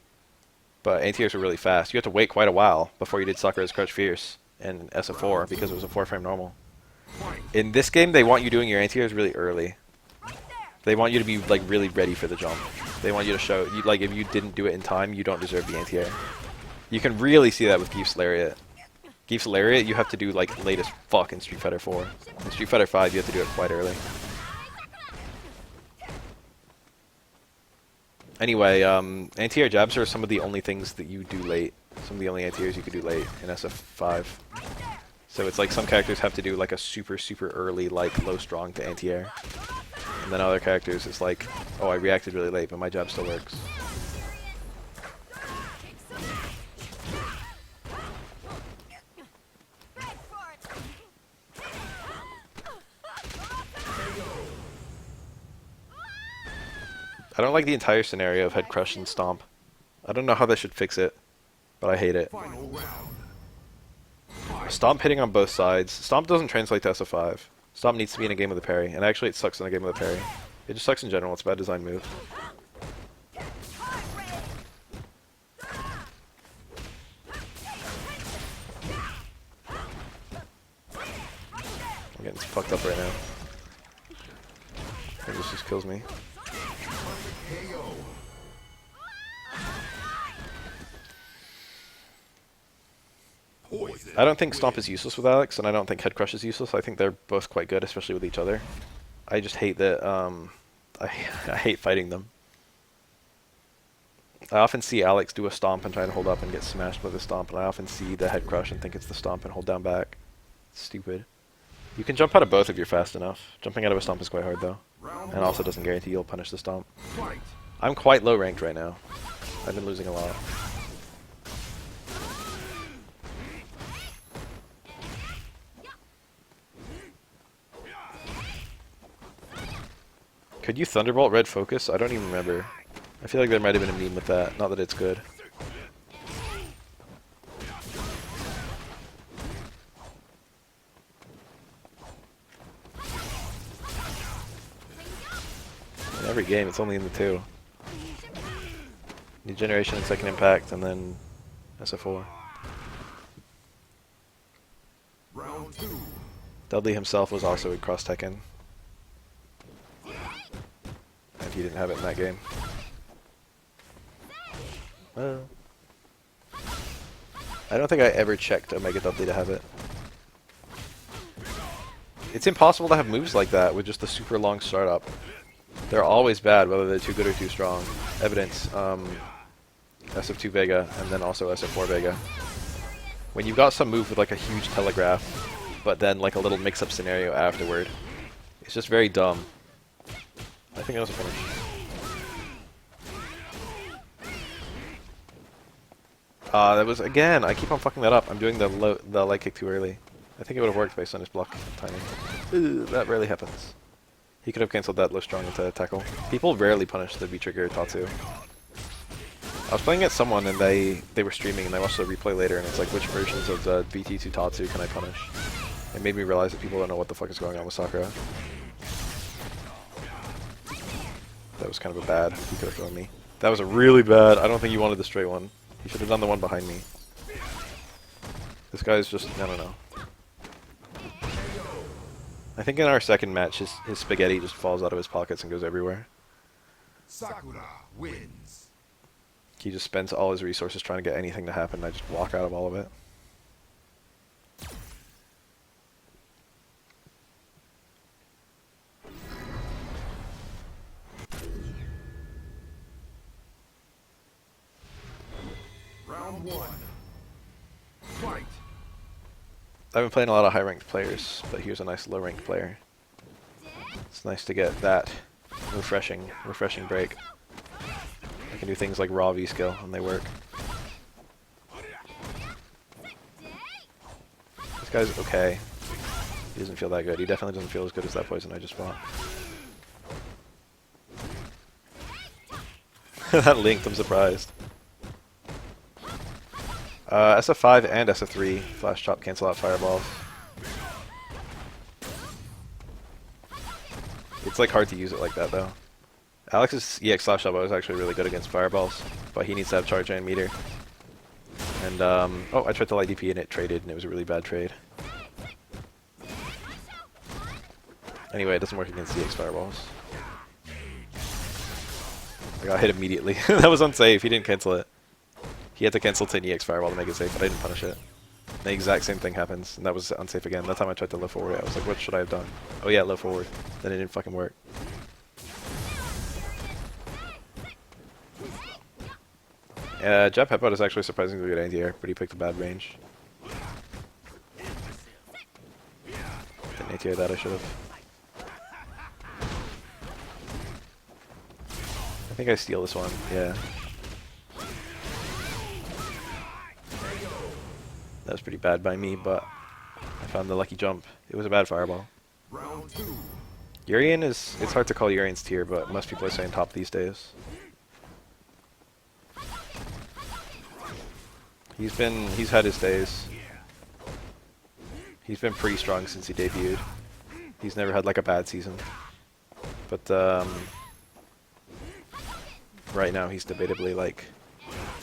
But anti-airs were really fast. You had to wait quite a while before you did Sakura's Crouch Fierce in SF4 because it was a 4-frame normal. In this game, they want you doing your anti-airs really early. They want you to be like really ready for the jump. They want you to show you like if you didn't do it in time, you don't deserve the anti-air. You can really see that with Geef's Lariat. Geef's Lariat you have to do like late as fuck in Street Fighter 4. In Street Fighter 5 you have to do it quite early. Anyway, anti-air jabs are some of the only things that you do late. Some of the only anti-airs you could do late in SF5. So it's like some characters have to do like a super early like low strong to anti-air. And then other characters it's like, oh I reacted really late but my jab still works. I don't like the entire scenario of head crush and stomp. I don't know how they should fix it, but I hate it. Final round. Stomp hitting on both sides. Stomp doesn't translate to SF5. Stomp needs to be in a game with a parry, and actually it sucks in a game with a parry. It just sucks in general, it's a bad design move. I'm getting fucked up right now. I think this just kills me. KO. Poison. I don't think Stomp is useless with Alex, and I don't think Head Crush is useless. I think they're both quite good, especially with each other. I just hate that, I hate fighting them. I often see Alex do a Stomp and try and hold up and get smashed with a Stomp, and I often see the Head Crush and think it's the Stomp and hold down back. It's stupid. You can jump out of both if you're fast enough. Jumping out of a Stomp is quite hard, though. And also doesn't guarantee you'll punish the Stomp. Fight. I'm quite low ranked right now. I've been losing a lot. Could you Thunderbolt Red Focus? I don't even remember. I feel like there might have been a meme with that. Not that it's good. In every game, it's only in the two. New Generation and Second Impact, and then SF4. Round 2. Dudley himself was also in Cross Tekken. And he didn't have it in that game. Well, I don't think I ever checked Omega Dudley to have it. It's impossible to have moves like that with just a super long startup. They're always bad, whether they're too good or too strong. Evidence, SF2 Vega, and then also SF4 Vega. When you've got some move with like a huge telegraph, but then like a little mix-up scenario afterward, it's just very dumb. I think that was a finish. That was, again, I keep on fucking that up. I'm doing the light kick too early. I think it would have worked based on his block timing. Ugh, that rarely happens. He could have cancelled that low strong into tackle. People rarely punish the V-trigger Tatsu. I was playing at someone and they were streaming and I watched the replay later and it's like, which versions of the VT2 Tatsu can I punish? It made me realize that people don't know what the fuck is going on with Sakura. That was kind of a bad. He could have thrown me. That was a really bad. I don't think you wanted the straight one. He should have done the one behind me. This guy's just, I don't know. I think in our second match, his spaghetti just falls out of his pockets and goes everywhere. Sakura wins. He just spends all his resources trying to get anything to happen, and I just walk out of all of it. Round 1. Fight. I've been playing a lot of high-ranked players, but here's a nice low-ranked player. It's nice to get that refreshing break. I can do things like raw V-skill, and they work. This guy's okay. He doesn't feel that good. He definitely doesn't feel as good as that poison I just bought. That linked, I'm surprised. SF5 and SF3 Flash Chop cancel out fireballs. It's like hard to use it like that though. Alex's EX Flash Chop was actually really good against fireballs, but he needs to have charge and meter. And oh, I tried to light DP and it traded, and it was a really bad trade. Anyway, it doesn't work against EX fireballs. I got hit immediately. That was unsafe. He didn't cancel it. He had to cancel 10 EX Fireball to make it safe, but I didn't punish it. The exact same thing happens, and that was unsafe again. That time I tried to low forward it. I was like, what should I have done? Oh yeah, low forward. Then it didn't fucking work. Jab Headbutt is actually surprisingly good anti-air, but he picked a bad range. Didn't anti-air that, I should have. I think I steal this one, yeah. That was pretty bad by me, but I found the lucky jump. It was a bad fireball. Round 2. Urien is, it's hard to call Urien's tier, but most people are saying top these days. He's had his days. He's been pretty strong since he debuted. He's never had like a bad season. But right now he's debatably like,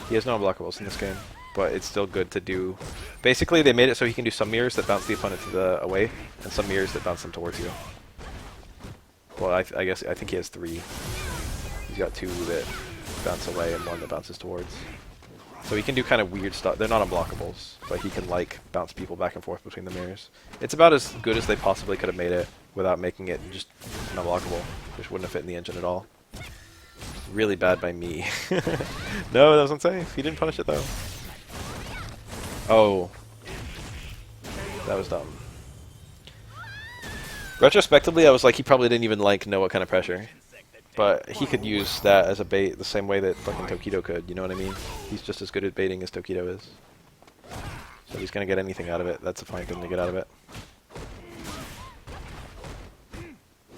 he has no unblockables in this game, but it's still good to do. Basically they made it so he can do some mirrors that bounce the opponent to the away, and some mirrors that bounce them towards you. Well, I think he has 3. He's got 2 that bounce away and 1 that bounces towards. So he can do kind of weird stuff. They're not unblockables, but he can like bounce people back and forth between the mirrors. It's about as good as they possibly could have made it without making it just an unblockable, which wouldn't have fit in the engine at all. Really bad by me. No, that was unsafe. He didn't punish it though. Oh. That was dumb. Retrospectively, I was like, he probably didn't even like know what kind of pressure. But he could use that as a bait the same way that fucking Tokido could, you know what I mean? He's just as good at baiting as Tokido is. So he's gonna get anything out of it. That's a fine thing to get out of it.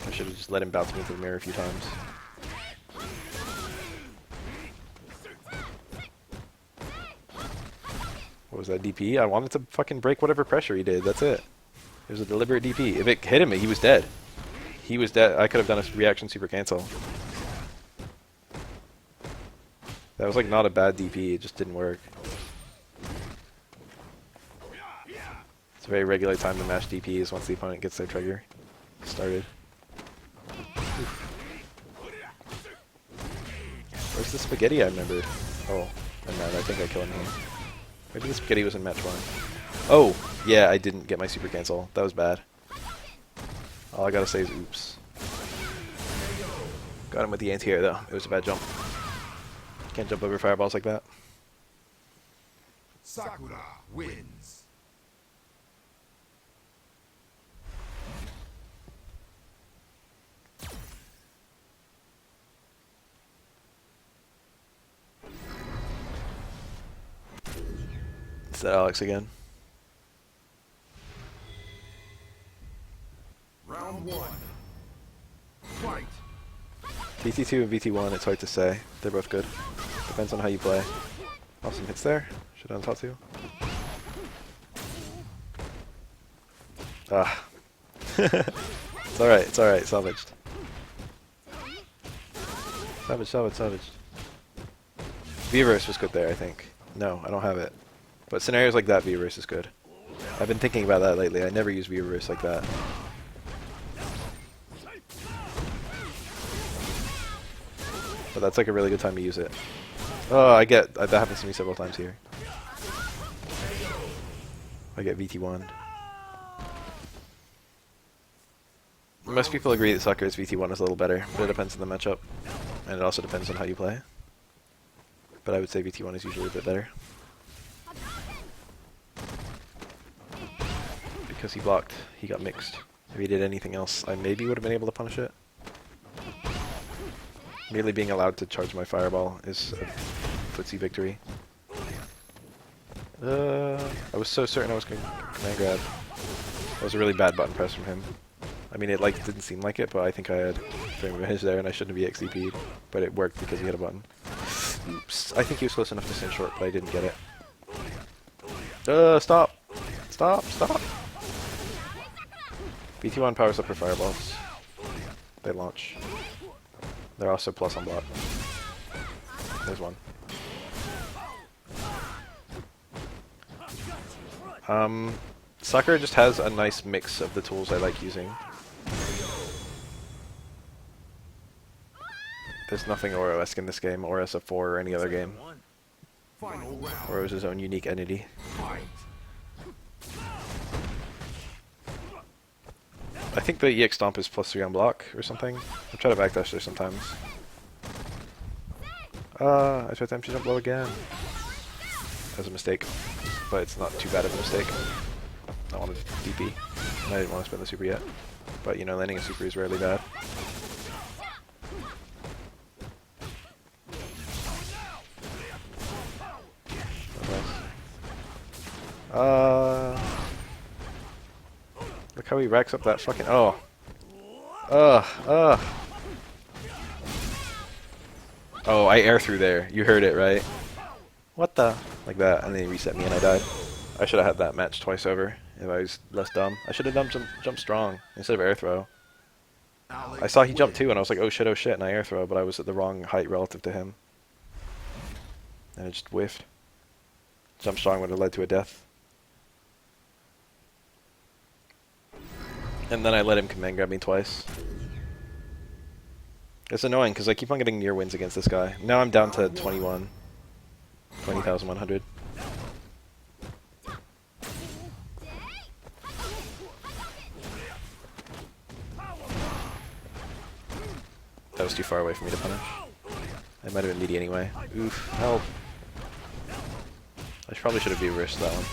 I should have just let him bounce me into the mirror a few times. What was that, DP? I wanted to fucking break whatever pressure he did, that's it. It was a deliberate DP. If it hit him, he was dead. He was dead. I could have done a reaction super cancel. That was like not a bad DP, it just didn't work. It's a very regular time to mash DPs once the opponent gets their trigger started. Oof. Where's the spaghetti I remembered? Oh, never mind, I think I killed him here. Maybe the spaghetti was in match 1. Oh, yeah, I didn't get my super cancel. That was bad. All I gotta say is oops. Got him with the anti-air though. It was a bad jump. Can't jump over fireballs like that. Sakura wins. Is that Alex again? Round 1. Fight. VT2 and VT1, it's hard to say. They're both good. Depends on how you play. Awesome hits there. Should have done Tatsu. Ah. It's alright, salvaged. Salvaged. V-Verse was good there, I think. No, I don't have it. But scenarios like that, V-Verse is good. I've been thinking about that lately. I never use V-Verse like that. But that's like a really good time to use it. Oh, that happens to me several times here. I get VT1. Most people agree that Sakura's VT1 is a little better, but it depends on the matchup. And it also depends on how you play. But I would say VT1 is usually a bit better. Because he blocked, he got mixed. If he did anything else, I maybe would have been able to punish it. Merely being allowed to charge my fireball is a footsie victory. I was so certain I was going to command grab. That was a really bad button press from him. I mean, it like didn't seem like it, but I think I had frame advantage there and I shouldn't have EXDP'd. But it worked because he had a button. Oops. I think he was close enough to stand short, but I didn't get it. Stop! Stop! BT1 powers up for fireballs. They launch. They're also plus on block. There's one. Sakura just has a nice mix of the tools I like using. There's nothing Oro-esque in this game, or SF4 or any other game. Final round. Oro is his own unique entity. Fight. I think the EX Stomp is +3 on block or something. I try to backdash there sometimes. I tried to empty jump low again. That was a mistake, but it's not too bad of a mistake. I wanted DP. I didn't want to spend the super yet. But you know, landing a super is rarely bad. Look how he racks up that fucking. Oh. Oh, I air through there. You heard it, right? What the? Like that, and then he reset me and I died. I should have had that match twice over if I was less dumb. I should have done jump strong instead of air throw. I saw he jumped too, and I was like, oh shit, and I air throw, but I was at the wrong height relative to him. And it just whiffed. Jump strong would have led to a death. And then I let him command grab me twice. It's annoying because I keep on getting near wins against this guy. Now I'm down to 20,100. That was too far away for me to punish. I might have been meaty anyway. Oof, help. I probably should have reversed that one.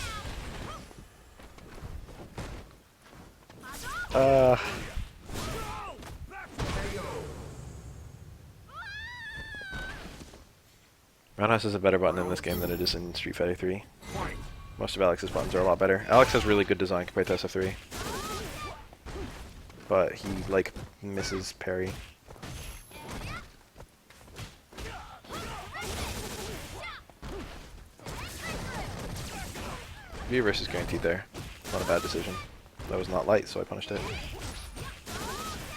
Roundhouse is a better button in this game than it is in Street Fighter 3. Most of Alex's buttons are a lot better. Alex has really good design compared to SF3. But he, like, misses parry. V-reverse is guaranteed there. Not a bad decision. That was not light, so I punished it.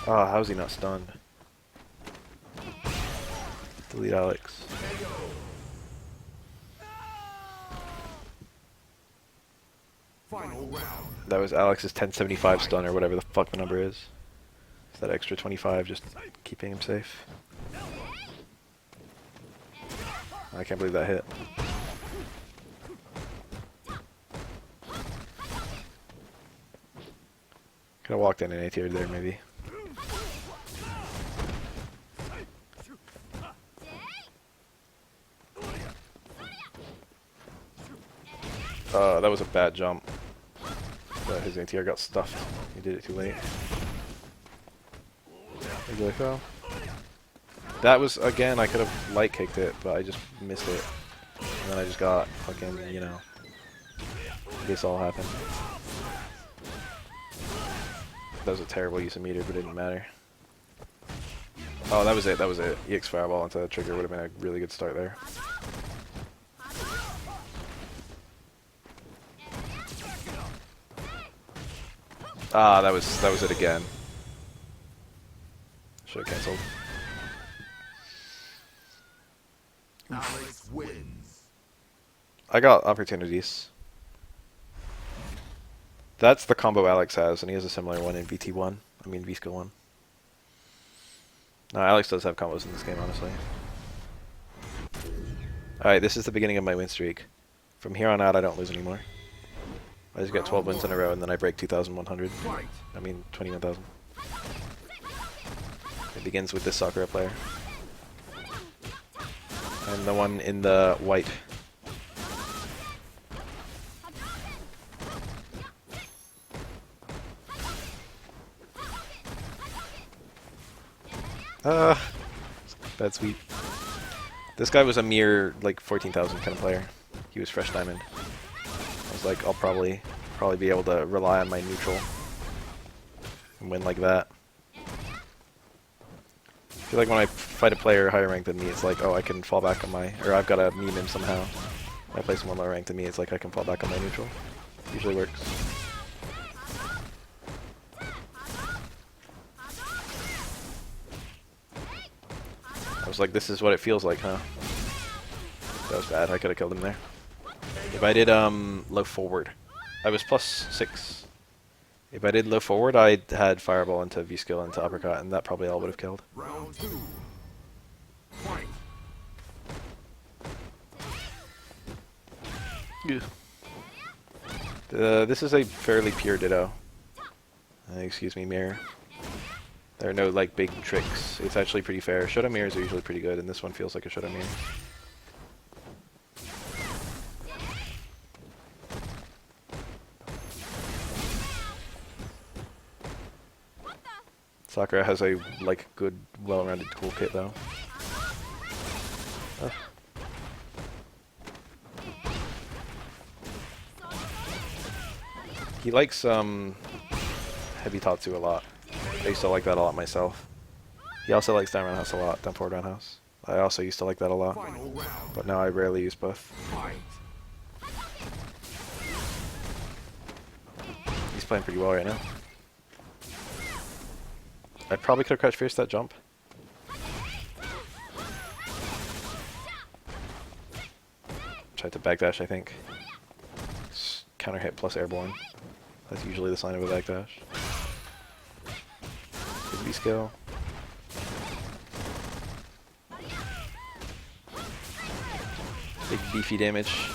Ah, how is he not stunned? Delete Alex. Final round. That was Alex's 1075 stun, or whatever the fuck the number is. It's that extra 25, just keeping him safe. I can't believe that hit. Could have walked in and ATR'd there, maybe. That was a bad jump. But his ATR got stuffed. He did it too late. Really fell. That was, again, I could have light kicked it, but I just missed it. And then I just got fucking, you know. This all happened. That was a terrible use of meter, but it didn't matter. Oh, that was it, that was it. EX Fireball into the trigger would have been a really good start there. Ah, that was it again. Should have cancelled. Alex wins. I got opportunities. That's the combo Alex has, and he has a similar one in VT1. I mean V-Skill 1. No, Alex does have combos in this game, honestly. Alright, this is the beginning of my win streak. From here on out, I don't lose anymore. I just get 12 wins in a row, and then I break 2,100. I mean, 21,000. It begins with this Sakura player. And the one in the white. Bad sweep. This guy was a mere, like, 14,000 kind of player. He was fresh diamond. I was like, I'll probably be able to rely on my neutral and win like that. I feel like when I fight a player higher ranked than me, it's like, oh, I can fall back on my, or I've got to meme him somehow. When I play someone lower ranked than me, it's like I can fall back on my neutral. Usually works. I was like, this is what it feels like, huh? That was bad. I could have killed him there. If I did low forward, I was +6. If I did low forward, I had fireball into V-skill into uppercut, and that probably all would have killed. Round 2. Fight. This is a fairly pure Ditto. Excuse me, mirror. There are no like big tricks. It's actually pretty fair. Shoto mirrors are usually pretty good, and this one feels like a Shoto mirror. Sakura has a like good, well-rounded toolkit though. He likes heavy Tatsu a lot. I used to like that a lot myself. He also likes down roundhouse a lot, down forward roundhouse. I also used to like that a lot, Final round. but now I rarely use both. Fight. He's playing pretty well right now. I probably could have crouch fierce that jump. Tried to backdash, I think. Counter hit plus airborne. That's usually the sign of a backdash. Big B skill. Big beefy damage.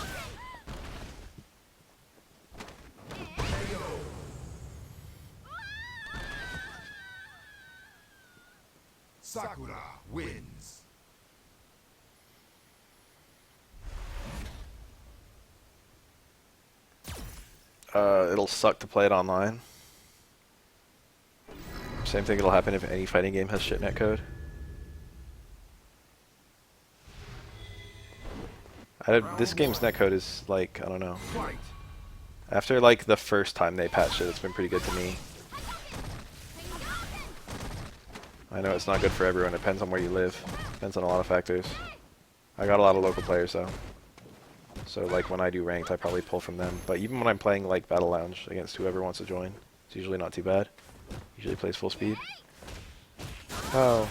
Sakura wins. It'll suck to play it online. Same thing will happen if any fighting game has shit netcode. This game's netcode is like, I don't know. Fight. After like the first time they patched it, it's been pretty good to me. I know it's not good for everyone, it depends on where you live. Depends on a lot of factors. I got a lot of local players though. So like when I do ranked, I probably pull from them. But even when I'm playing like Battle Lounge against whoever wants to join, it's usually not too bad. Usually plays full speed. Oh.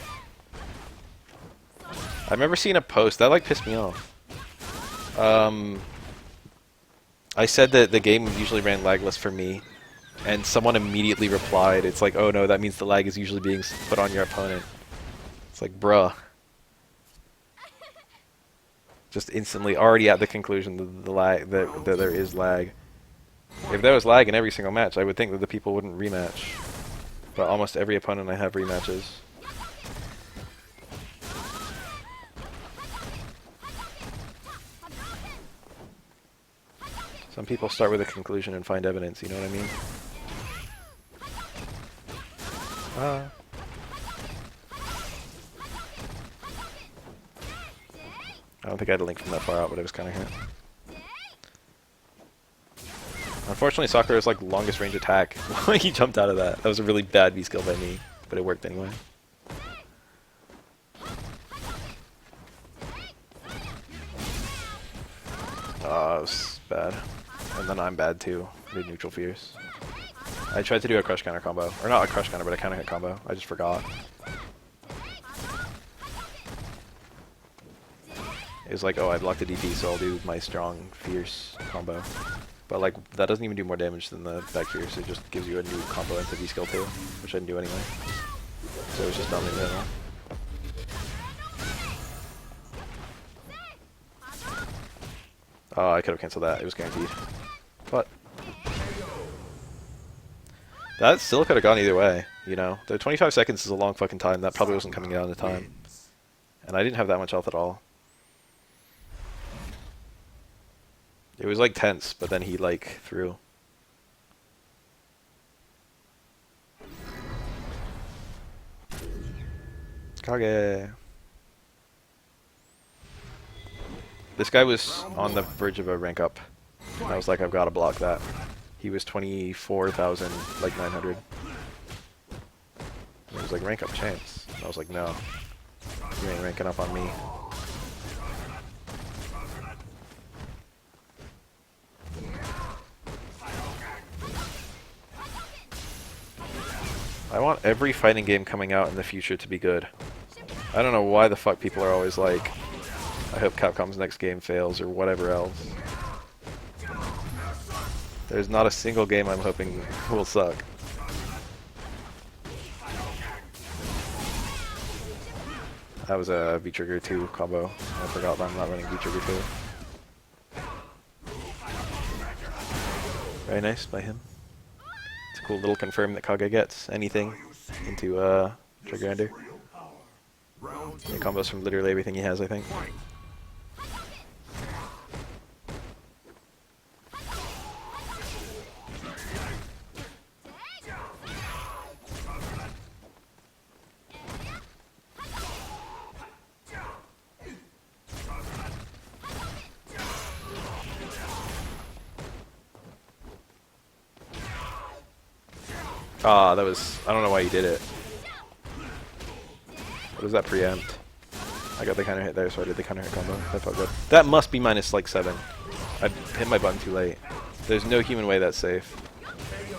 I remember seeing a post, that like pissed me off. I said that the game usually ran lagless for me, and someone immediately replied, it's like, oh no, that means the lag is usually being put on your opponent. It's like, bruh. Just instantly already at the conclusion that there is lag. If there was lag in every single match, I would think that the people wouldn't rematch. But almost every opponent I have rematches. Some people start with a conclusion and find evidence, you know what I mean? I don't think I had a link from that far out, but it was kind of hit. Unfortunately, Sakura's like longest range attack. He jumped out of that. That was a really bad B skill by me, but it worked anyway. Oh, it was bad. And then I'm bad too. I did neutral fierce. I tried to do a crush counter combo. Or not a crush counter, but a counter hit combo. I just forgot. It was like, oh, I blocked the DP, so I'll do my strong fierce combo. But like, that doesn't even do more damage than the back fierce. It just gives you a new combo into V skill too, which I didn't do anyway. So it was just dumb in general. Oh, I could have canceled that. It was guaranteed. But that still could have gone either way, you know? The 25 seconds is a long fucking time. That probably wasn't coming down to time. And I didn't have that much health at all. It was like tense, but then he like threw. Kage. This guy was on the verge of a rank up. And I was like, I've got to block that. He was 24,000, like 900. He was like, rank up chance. And I was like, no. You ain't ranking up on me. I want every fighting game coming out in the future to be good. I don't know why the fuck people are always like, I hope Capcom's next game fails or whatever else. There's not a single game I'm hoping will suck. That was a V-Trigger 2 combo. I forgot that I'm not running V-Trigger 2. Very nice by him. It's a cool little confirm that Kage gets anything into Trigger Ender. He combos from literally everything he has, I think. Ah, that was... I don't know why he did it. What does that preempt? I got the counter hit there, so I did the counter hit combo. That felt good. That must be minus like 7. I hit my button too late. There's no human way that's safe.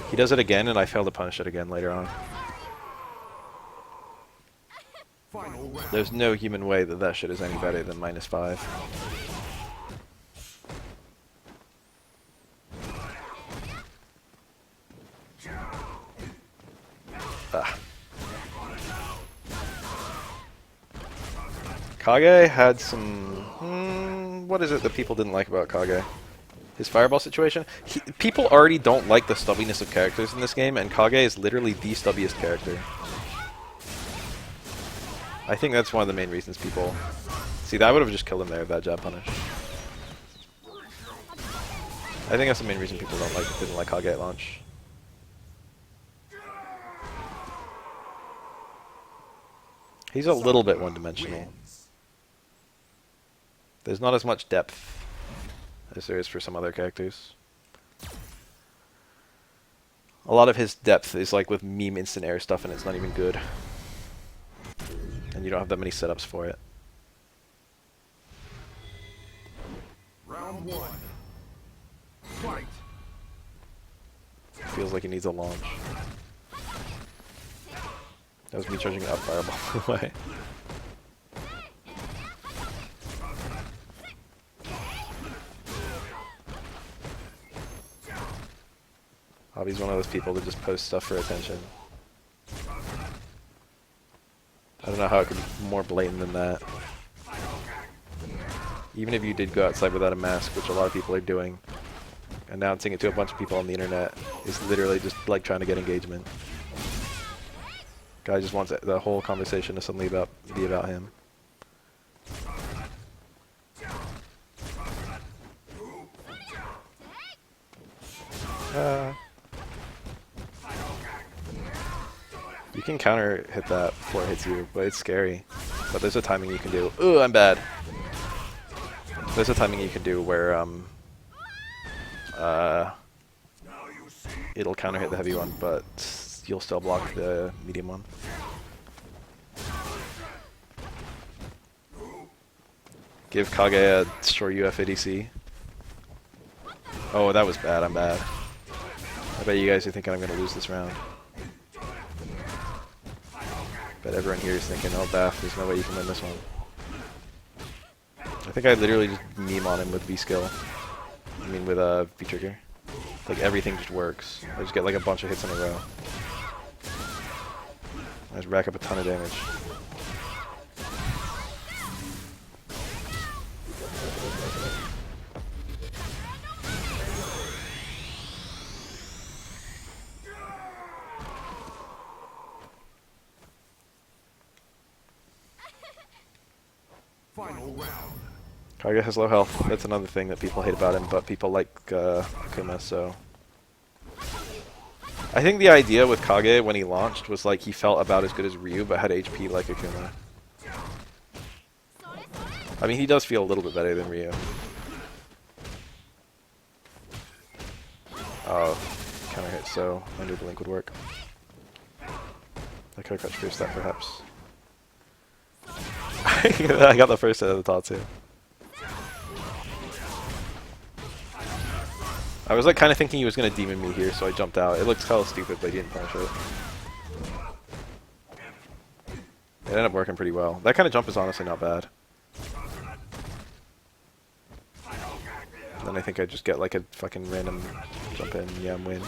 He does it again, and I fail to punish it again later on. There's no human way that that shit is any better than minus 5. Ah. Kage had some... what is it that people didn't like about Kage? His fireball situation? People already don't like the stubbiness of characters in this game, and Kage is literally the stubbiest character. I think that's one of the main reasons people... See, that would have just killed him there, that jab punish. I think that's the main reason people didn't like Kage at launch. He's a little bit one-dimensional. There's not as much depth as there is for some other characters. A lot of his depth is like with meme instant air stuff, and it's not even good. And you don't have that many setups for it. Round 1. Fight. Feels like he needs a launch. That was me charging up fireball away. Hobby's one of those people that just post stuff for attention. I don't know how it could be more blatant than that. Even if you did go outside without a mask, which a lot of people are doing, announcing it to a bunch of people on the internet is literally just like trying to get engagement. Guy just wants the whole conversation to suddenly be about him. You can counter hit that before it hits you, but it's scary. But there's a timing you can do. Ooh, I'm bad. There's a timing you can do where it'll counter hit the heavy one, but you'll still block the medium one. Give Kage a short UF ADC. Oh, that was bad. I'm bad. I bet you guys are thinking I'm going to lose this round. Bet everyone here is thinking, oh, Bath, there's no way you can win this one. I think I literally just meme on him with V-skill. I mean, with V-trigger. Like, everything just works. I just get like a bunch of hits in a row. I just rack up a ton of damage. Final round. Kage has low health. That's another thing that people hate about him, but people like Akuma, so... I think the idea with Kage when he launched was like he felt about as good as Ryu, but had HP like Akuma. I mean, he does feel a little bit better than Ryu. Oh, counter hit, so under blink would work. I could have crouch pierced that perhaps. I got the first hit of the Tatsu. I was like kind of thinking he was going to demon me here, so I jumped out. It looked hella stupid, but he didn't punish it. It ended up working pretty well. That kind of jump is honestly not bad. Then I think I just get like a fucking random jump in, yeah, win.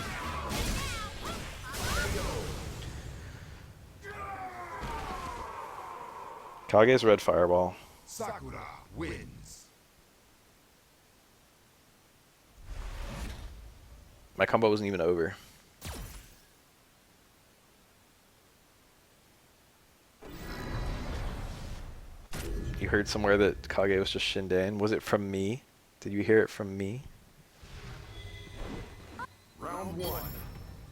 Kage's red fireball. Sakura wins. My combo wasn't even over. You heard somewhere that Kage was just Shindan. Was it from me? Did you hear it from me? Round one.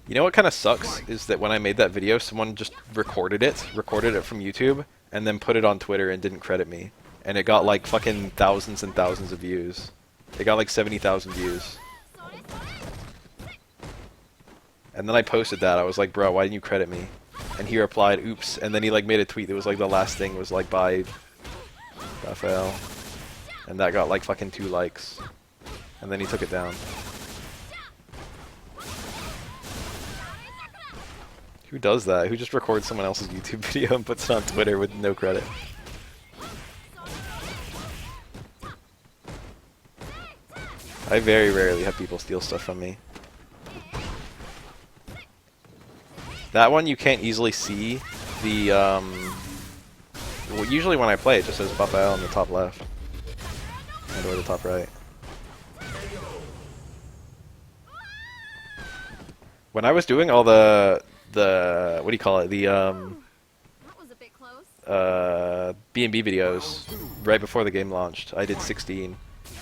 You know what kind of sucks is that when I made that video, someone just recorded it from YouTube, and then put it on Twitter and didn't credit me. And it got like fucking thousands and thousands of views. It got like 70,000 views. And then I posted that. I was like, bro, why didn't you credit me? And he replied, oops. And then he like made a tweet that was like the last thing was like by Raphael. And that got like fucking 2 likes. And then he took it down. Who does that? Who just records someone else's YouTube video and puts it on Twitter with no credit? I very rarely have people steal stuff from me. That one you can't easily see the, well, usually when I play it just says Raphael on the top left. And or the top right. When I was doing all the what do you call it? The That was a bit close. B&B videos right before the game launched. I did 16.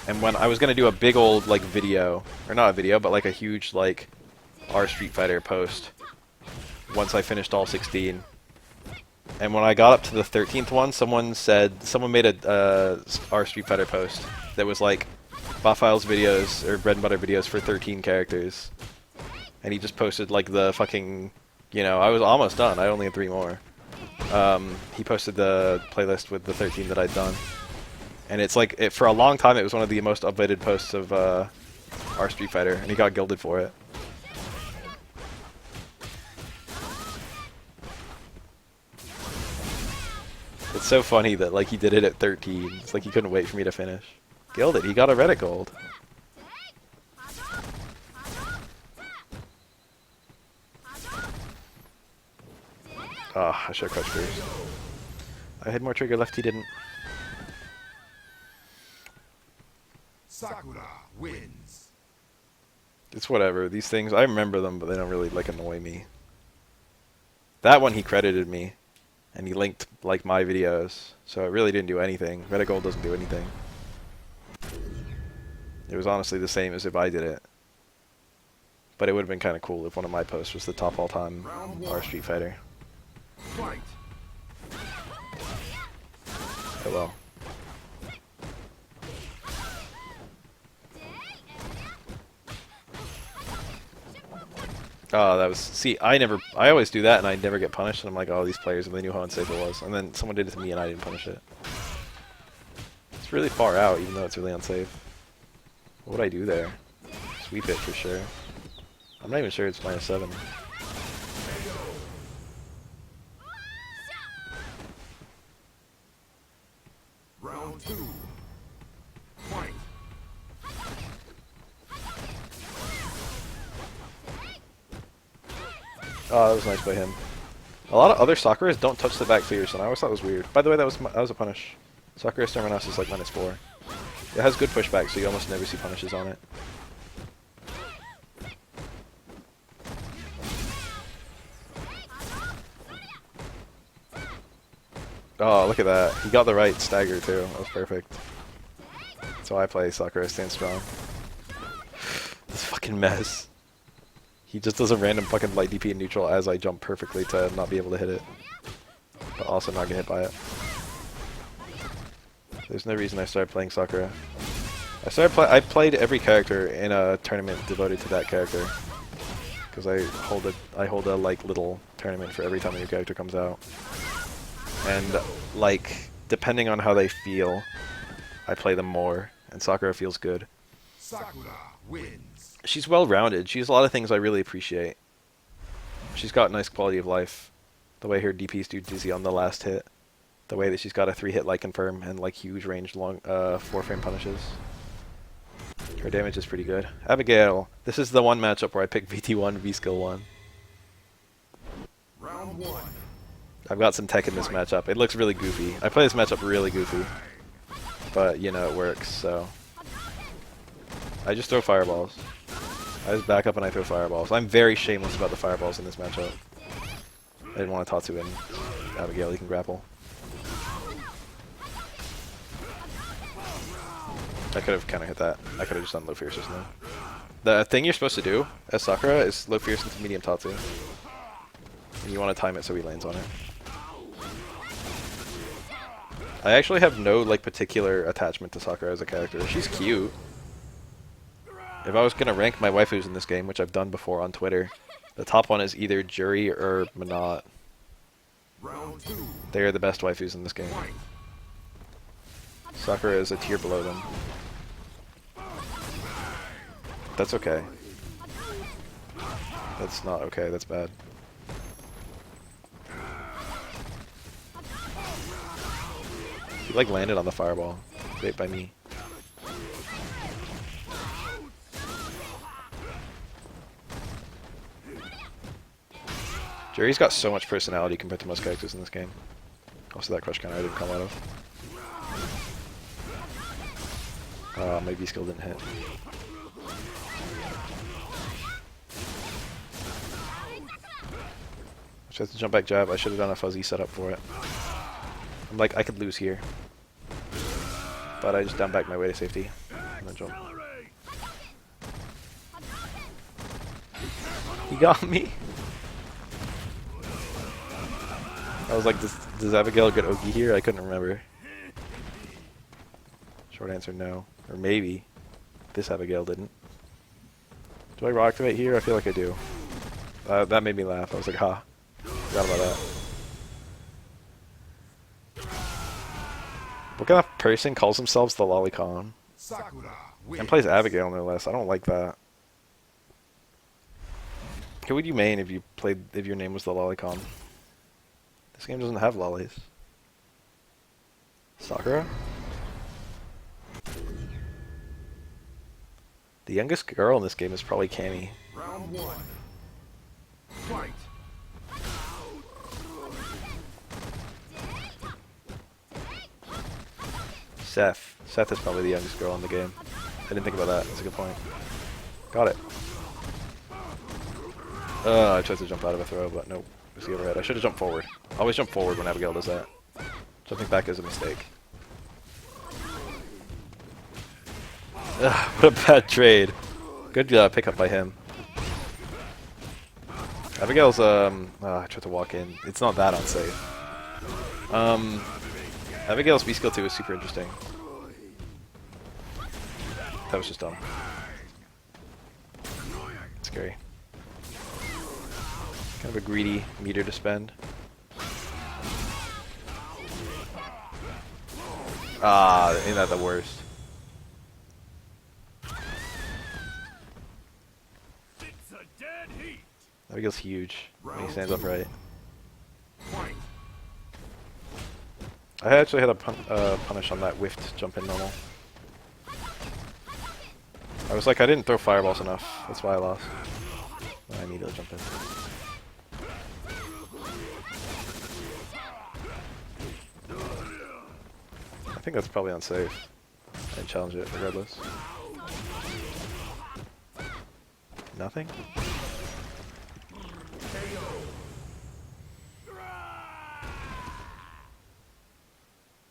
And when I was going to do a big old like video, or not a video, but like a huge like R Street Fighter post once I finished all 16. And when I got up to the 13th one, someone made a R Street Fighter post that was like Raphael's videos or bread and butter videos for 13 characters. And he just posted like the fucking, you know, I was almost done. I only had 3 more. He posted the playlist with the 13 that I'd done. And it's like, for a long time, it was one of the most upvoted posts of our Street Fighter, and he got gilded for it. It's so funny that like he did it at 13. It's like he couldn't wait for me to finish. Gilded. He got a Reddit gold. Ah, I should have crushed first. I had more trigger left, he didn't. Sakura wins. It's whatever. These things, I remember them, but they don't really like annoy me. That one he credited me, and he linked like my videos, so it really didn't do anything. Reddit gold doesn't do anything. It was honestly the same as if I did it. But it would have been kind of cool if one of my posts was the top all-time R Street Fighter. Fight. Oh well. Oh, that was... See, I always do that and I never get punished, and I'm like, oh, these players, and they knew how unsafe it was. And then someone did it to me and I didn't punish it. It's really far out, even though it's really unsafe. What would I do there? Sweep it for sure. I'm not even sure it's -7. Round 2. Fight. Oh, that was nice by him. A lot of other Sakuras don't touch the back clears, and I always thought it was weird. By the way, that was a punish. Sakura Terminus is like -4. It has good pushback, so you almost never see punishes on it. Oh, look at that. He got the right stagger, too. That was perfect. That's why I play Sakura Stand Strong. This fucking mess. He just does a random fucking light DP in neutral as I jump perfectly to not be able to hit it. But also not get hit by it. There's no reason I started playing Sakura. I played every character in a tournament devoted to that character. Because I hold a like little tournament for every time a new character comes out. And like depending on how they feel, I play them more, and Sakura feels good. Sakura wins. She's well-rounded. She has a lot of things I really appreciate. She's got nice quality of life. The way her DPs do dizzy on the last hit. The way that she's got a 3-hit like confirm and like huge range long 4-frame punishes. Her damage is pretty good. Abigail. This is the one matchup where I pick VT1, V-Skill 1. Round 1. I've got some tech in this matchup. It looks really goofy. I play this matchup really goofy. But, you know, it works, so... I just throw fireballs. I just back up and I throw fireballs. I'm very shameless about the fireballs in this matchup. I didn't want to Tatsu in Abigail, he can grapple. I could have kind of hit that. I could have just done low fierce just now. The thing you're supposed to do as Sakura is low fierce into medium Tatsu. And you want to time it so he lands on it. I actually have no like particular attachment to Sakura as a character. She's cute. If I was going to rank my waifus in this game, which I've done before on Twitter, the top one is either Juri or Minot. They are the best waifus in this game. Sakura is a tier below them. That's okay. That's not okay, that's bad. He like landed on the fireball. Bait by me. Jerry's got so much personality compared to most characters in this game. Also, that crush counter I didn't come out of. My V skill didn't hit. I tried to jump back jab. I should have done a fuzzy setup for it. I'm like, I could lose here. But I just down back my way to safety. And then jump. He got me! I was like, does Abigail get Ogi here? I couldn't remember. Short answer, no. Or maybe. This Abigail didn't. Do I raw activate here? I feel like I do. That made me laugh. I was like, ha. Forgot about that. What kind of person calls themselves the Lolicon? And plays Abigail no less. I don't like that. Who would you main if your name was the Lolicon? This game doesn't have lollies. Sakura? The youngest girl in this game is probably Cammy. Round one. Fight. Seth. Seth is probably the youngest girl in the game. I didn't think about that. That's a good point. Got it. I tried to jump out of a throw, but nope. It was the overhead. I should have jumped forward. Always jump forward when Abigail does that. Jumping back is a mistake. Ugh, what a bad trade. Good pickup by him. Abigail's, I tried to walk in. It's not that unsafe. Abigail's B skill 2 is super interesting. That was just dumb. Scary. Kind of a greedy meter to spend. Ain't that the worst? Abigail's huge when he stands upright. I actually had a punish on that whiffed jump in normal. I was like, I didn't throw fireballs enough. That's why I lost. I need to jump in. I think that's probably unsafe. I challenge it regardless. Nothing?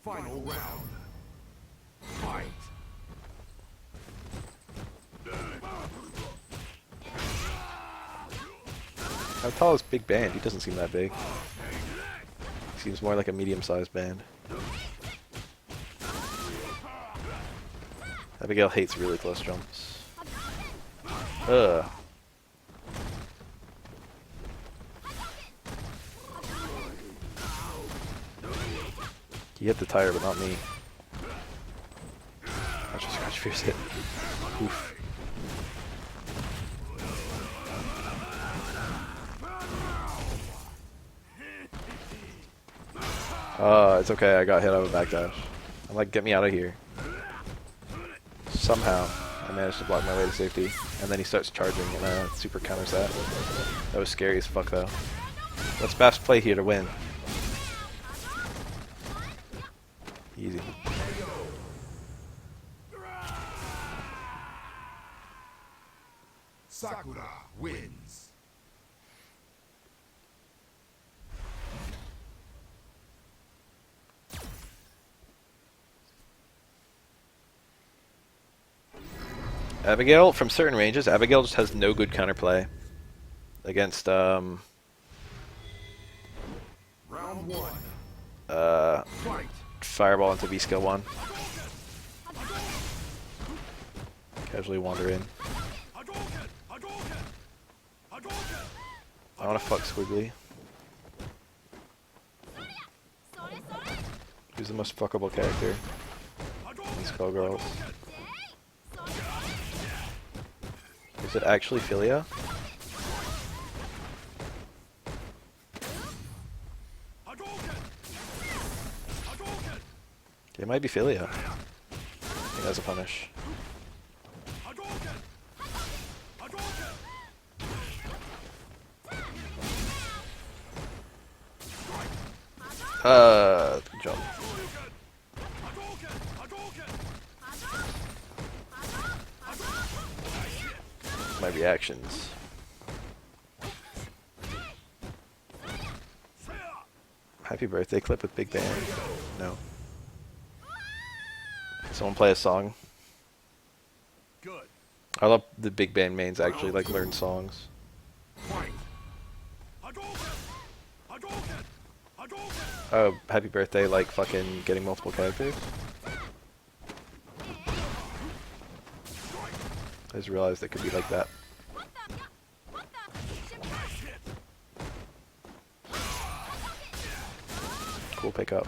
Final round. Fight. How tall is Big Band? He doesn't seem that big. He seems more like a medium-sized band. Abigail hates really close jumps. Ugh. He hit the tire, but not me. Watch the scratch fierce hit. Oof. It's okay, I got hit out of a backdash. I'm like, get me out of here. Somehow, I managed to block my way to safety, and then he starts charging, and super counters that. That was scary as fuck, though. Let's fast play here to win. Easy. Sakura wins. Abigail, from certain ranges, Abigail just has no good counterplay against Round one. Fight. Fireball into V skill 1. Casually wander in. I wanna fuck Squiggly. Who's the most fuckable character in Skullgirls? Is it actually Philia? It might be Philia. I think that's a punish. Jump. My reactions. Happy birthday clip with Big Bang. No. Someone play a song. Good. I love the big band mains actually like learn songs. Fight. Oh, happy birthday like fucking getting multiple characters. I just realized it could be like that. Cool pickup.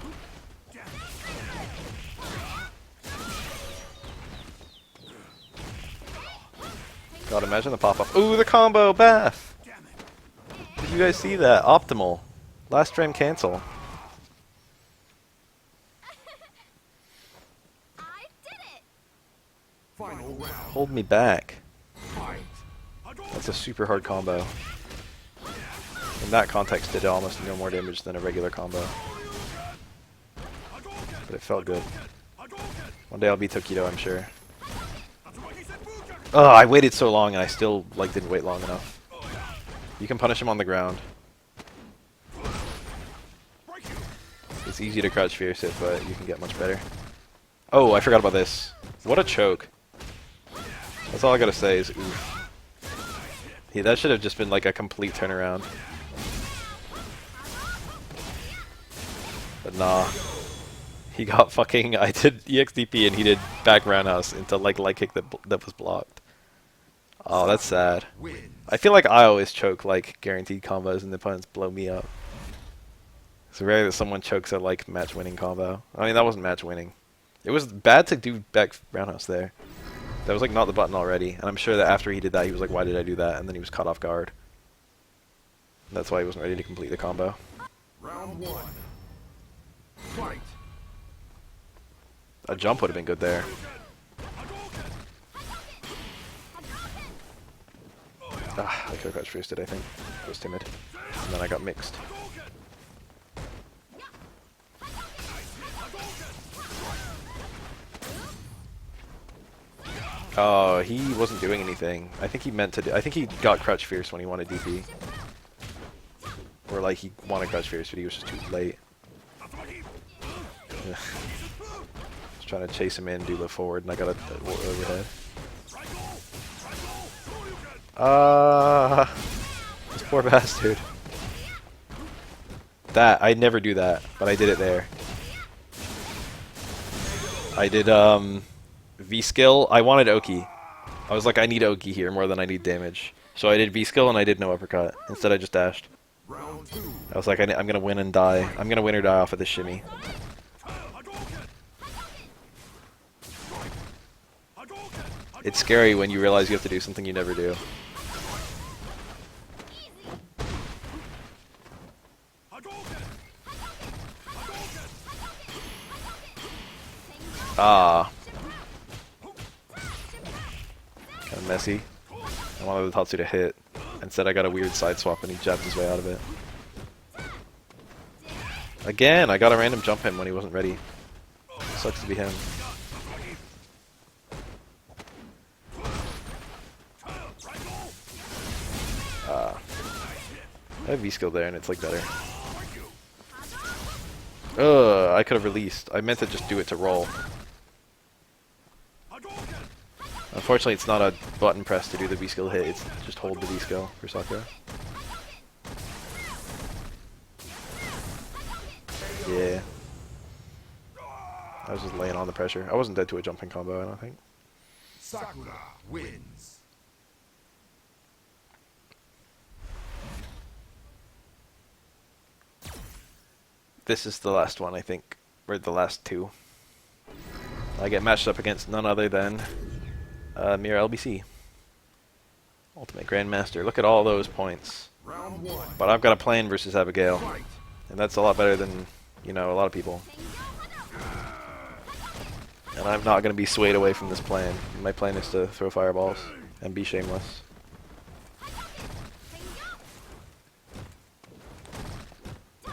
God, imagine the pop-up. Ooh, the combo bath! Did you guys see that? Optimal. Last frame cancel. I did it! Final round. Hold me back. Fight. That's a super hard combo. In that context, did almost no more damage than a regular combo. But it felt good. One day I'll be Tokido, I'm sure. Oh, I waited so long and I still like didn't wait long enough. You can punish him on the ground. It's easy to crouch fierce it, but you can get much better. Oh, I forgot about this. What a choke. That's all I gotta say is oof. Yeah, that should have just been like a complete turnaround. But nah. He got fucking... I did EXDP and he did back roundhouse into like light kick that was blocked. Oh, that's sad. I feel like I always choke like guaranteed combos and the opponents blow me up. It's rare that someone chokes at like match winning combo. I mean, that wasn't match winning. It was bad to do back roundhouse there. That was like not the button already. And I'm sure that after he did that, he was like, why did I do that? And then he was caught off guard. That's why he wasn't ready to complete the combo. Round one. Fight. A jump would have been good there. Ah, I could have crouch fierced it, I think. I was timid. And then I got mixed. Oh, he wasn't doing anything. I think he meant to do... I think he got crouch fierce when he wanted DP. Or like he wanted crouch fierce, but he was just too late. Just trying to chase him in, do the forward, and I got a overhead. This poor bastard. That, I'd never do that, but I did it there. I did, V-skill. I wanted Oki. I was like, I need Oki here more than I need damage. So I did V-skill and I did no uppercut. Instead I just dashed. I was like, I'm gonna win and die. I'm gonna win or die off of this shimmy. It's scary when you realize you have to do something you never do. Ah. Kind of messy. I wanted the Tatsu to hit. Instead I got a weird side swap and he jabbed his way out of it. Again, I got a random jump him when he wasn't ready. Sucks to be him. I have V-skill there and it's like better. Ugh, I could have released. I meant to just do it to roll. Unfortunately, it's not a button press to do the V-skill hit, it's just hold the V-skill for Sakura. Yeah. I was just laying on the pressure. I wasn't dead to a jumping combo, I don't think. Sakura wins. This is the last one, I think. Or the last two. I get matched up against none other than Mira LBC. Ultimate Grandmaster. Look at all those points. Round 1. But I've got a plan versus Abigail. Fight. And that's a lot better than, you know, a lot of people. And I'm not going to be swayed away from this plan. My plan is to throw fireballs and be shameless.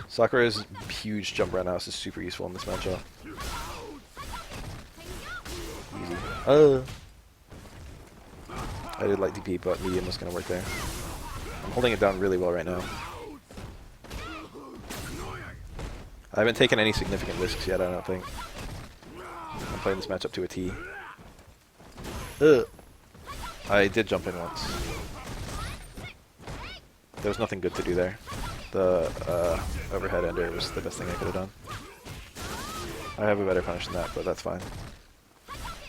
Sakura's huge jump right now is super useful in this matchup. Easy. I did like DP, but medium was going to work there. I'm holding it down really well right now. I haven't taken any significant risks yet, I don't think. I'm playing this matchup to a T. I did jump in once. There was nothing good to do there. The overhead ender was the best thing I could have done. I have a better punish than that, but that's fine.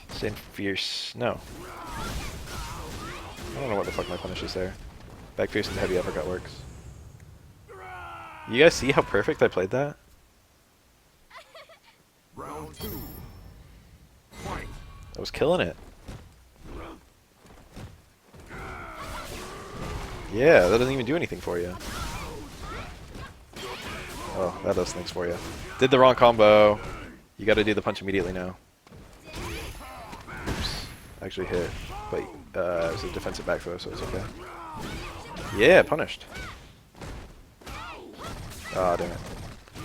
Same fierce... no. I don't know what the fuck my punish is there. Back fierce and heavy uppercut works. You guys see how perfect I played that? Round 2. Fight. I was killing it. Yeah, that doesn't even do anything for you. Oh, that does things for you. Did the wrong combo. You gotta do the punch immediately now. Oops. Actually hit. But it was a defensive back throw, so it's okay. Yeah, punished. Ah, damn it.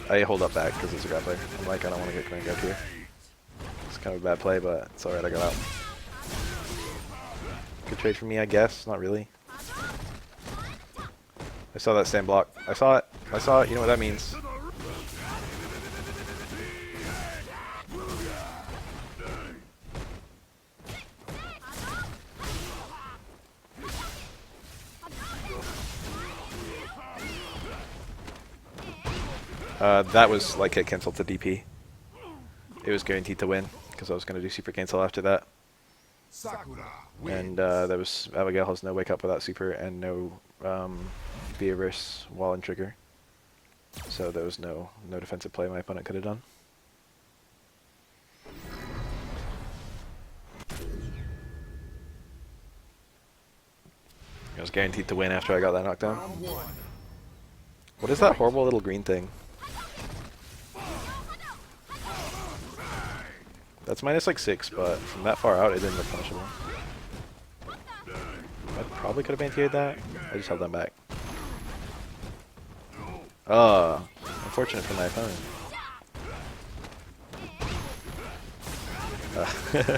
I hold up back because it's a grappler. I'm like, I don't want to get crank up here. It's kind of a bad play, but it's alright, I got out. Good trade for me, I guess. Not really. I saw that stand block. I saw it. I saw it. You know what that means. That was like hit cancel to DP. It was guaranteed to win because I was going to do super cancel after that. Sakura And wins. there was Abigail has no wake up without super and no via reverse wall and trigger. So there was no defensive play my opponent could have done. I was guaranteed to win after I got that knockdown. Round 1. What is that horrible little green thing? That's minus like 6, but from that far out it didn't look punishable. I probably could have anti-aired that. I just held them back. Unfortunate for my opponent.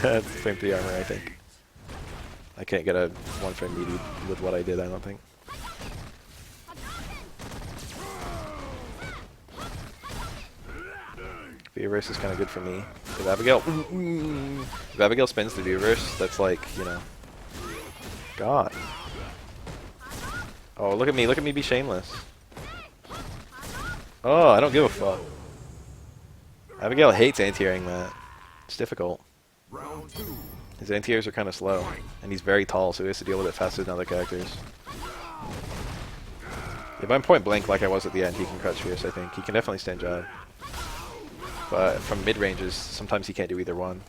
That's frame 3 armor, I think. I can't get a 1 frame meaty with what I did, I don't think. V-reverse is kind of good for me. If Abigail, if Abigail spins the V-reverse, that's like, you know, God. Oh, look at me be shameless. Oh, I don't give a fuck. Abigail hates anti-airing that. It's difficult. Round 2. His anti-airs are kind of slow, and he's very tall, so he has to deal with it faster than other characters. If I'm point blank like I was at the end, he can crouch fierce, I think. He can definitely stand jab. But from mid-ranges, sometimes he can't do either one.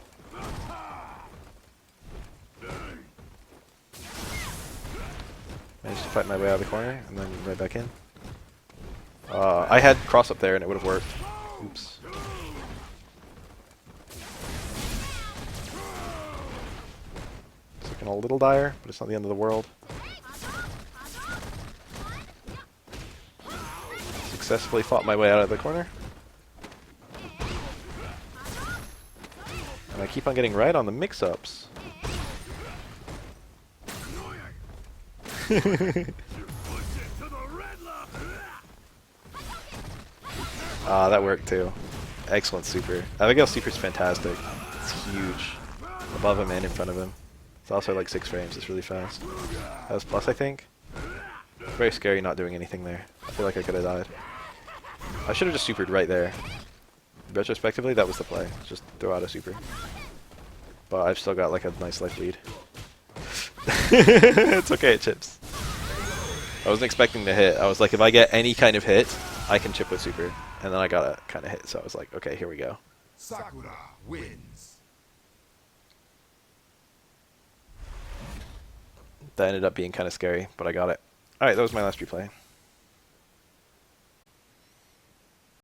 Managed to fight my way out of the corner, and then right back in. I had cross up there, and it would have worked. Oops. It's looking a little dire, but it's not the end of the world. Successfully fought my way out of the corner. keep on getting right on the mix-ups. Ah, that worked too. Excellent super. Abigail's super's fantastic. It's huge. Above him and in front of him. It's also like 6 frames. It's really fast. That was plus, I think. Very scary not doing anything there. I feel like I could have died. I should have just supered right there. Retrospectively, that was the play. Just throw out a super. But I've still got like a nice life lead. It's okay, it chips. I wasn't expecting to hit. I was like, if I get any kind of hit, I can chip with super. And then I got a kind of hit, so I was like, okay, here we go. Sakura wins. That ended up being kind of scary, but I got it. Alright, that was my last replay.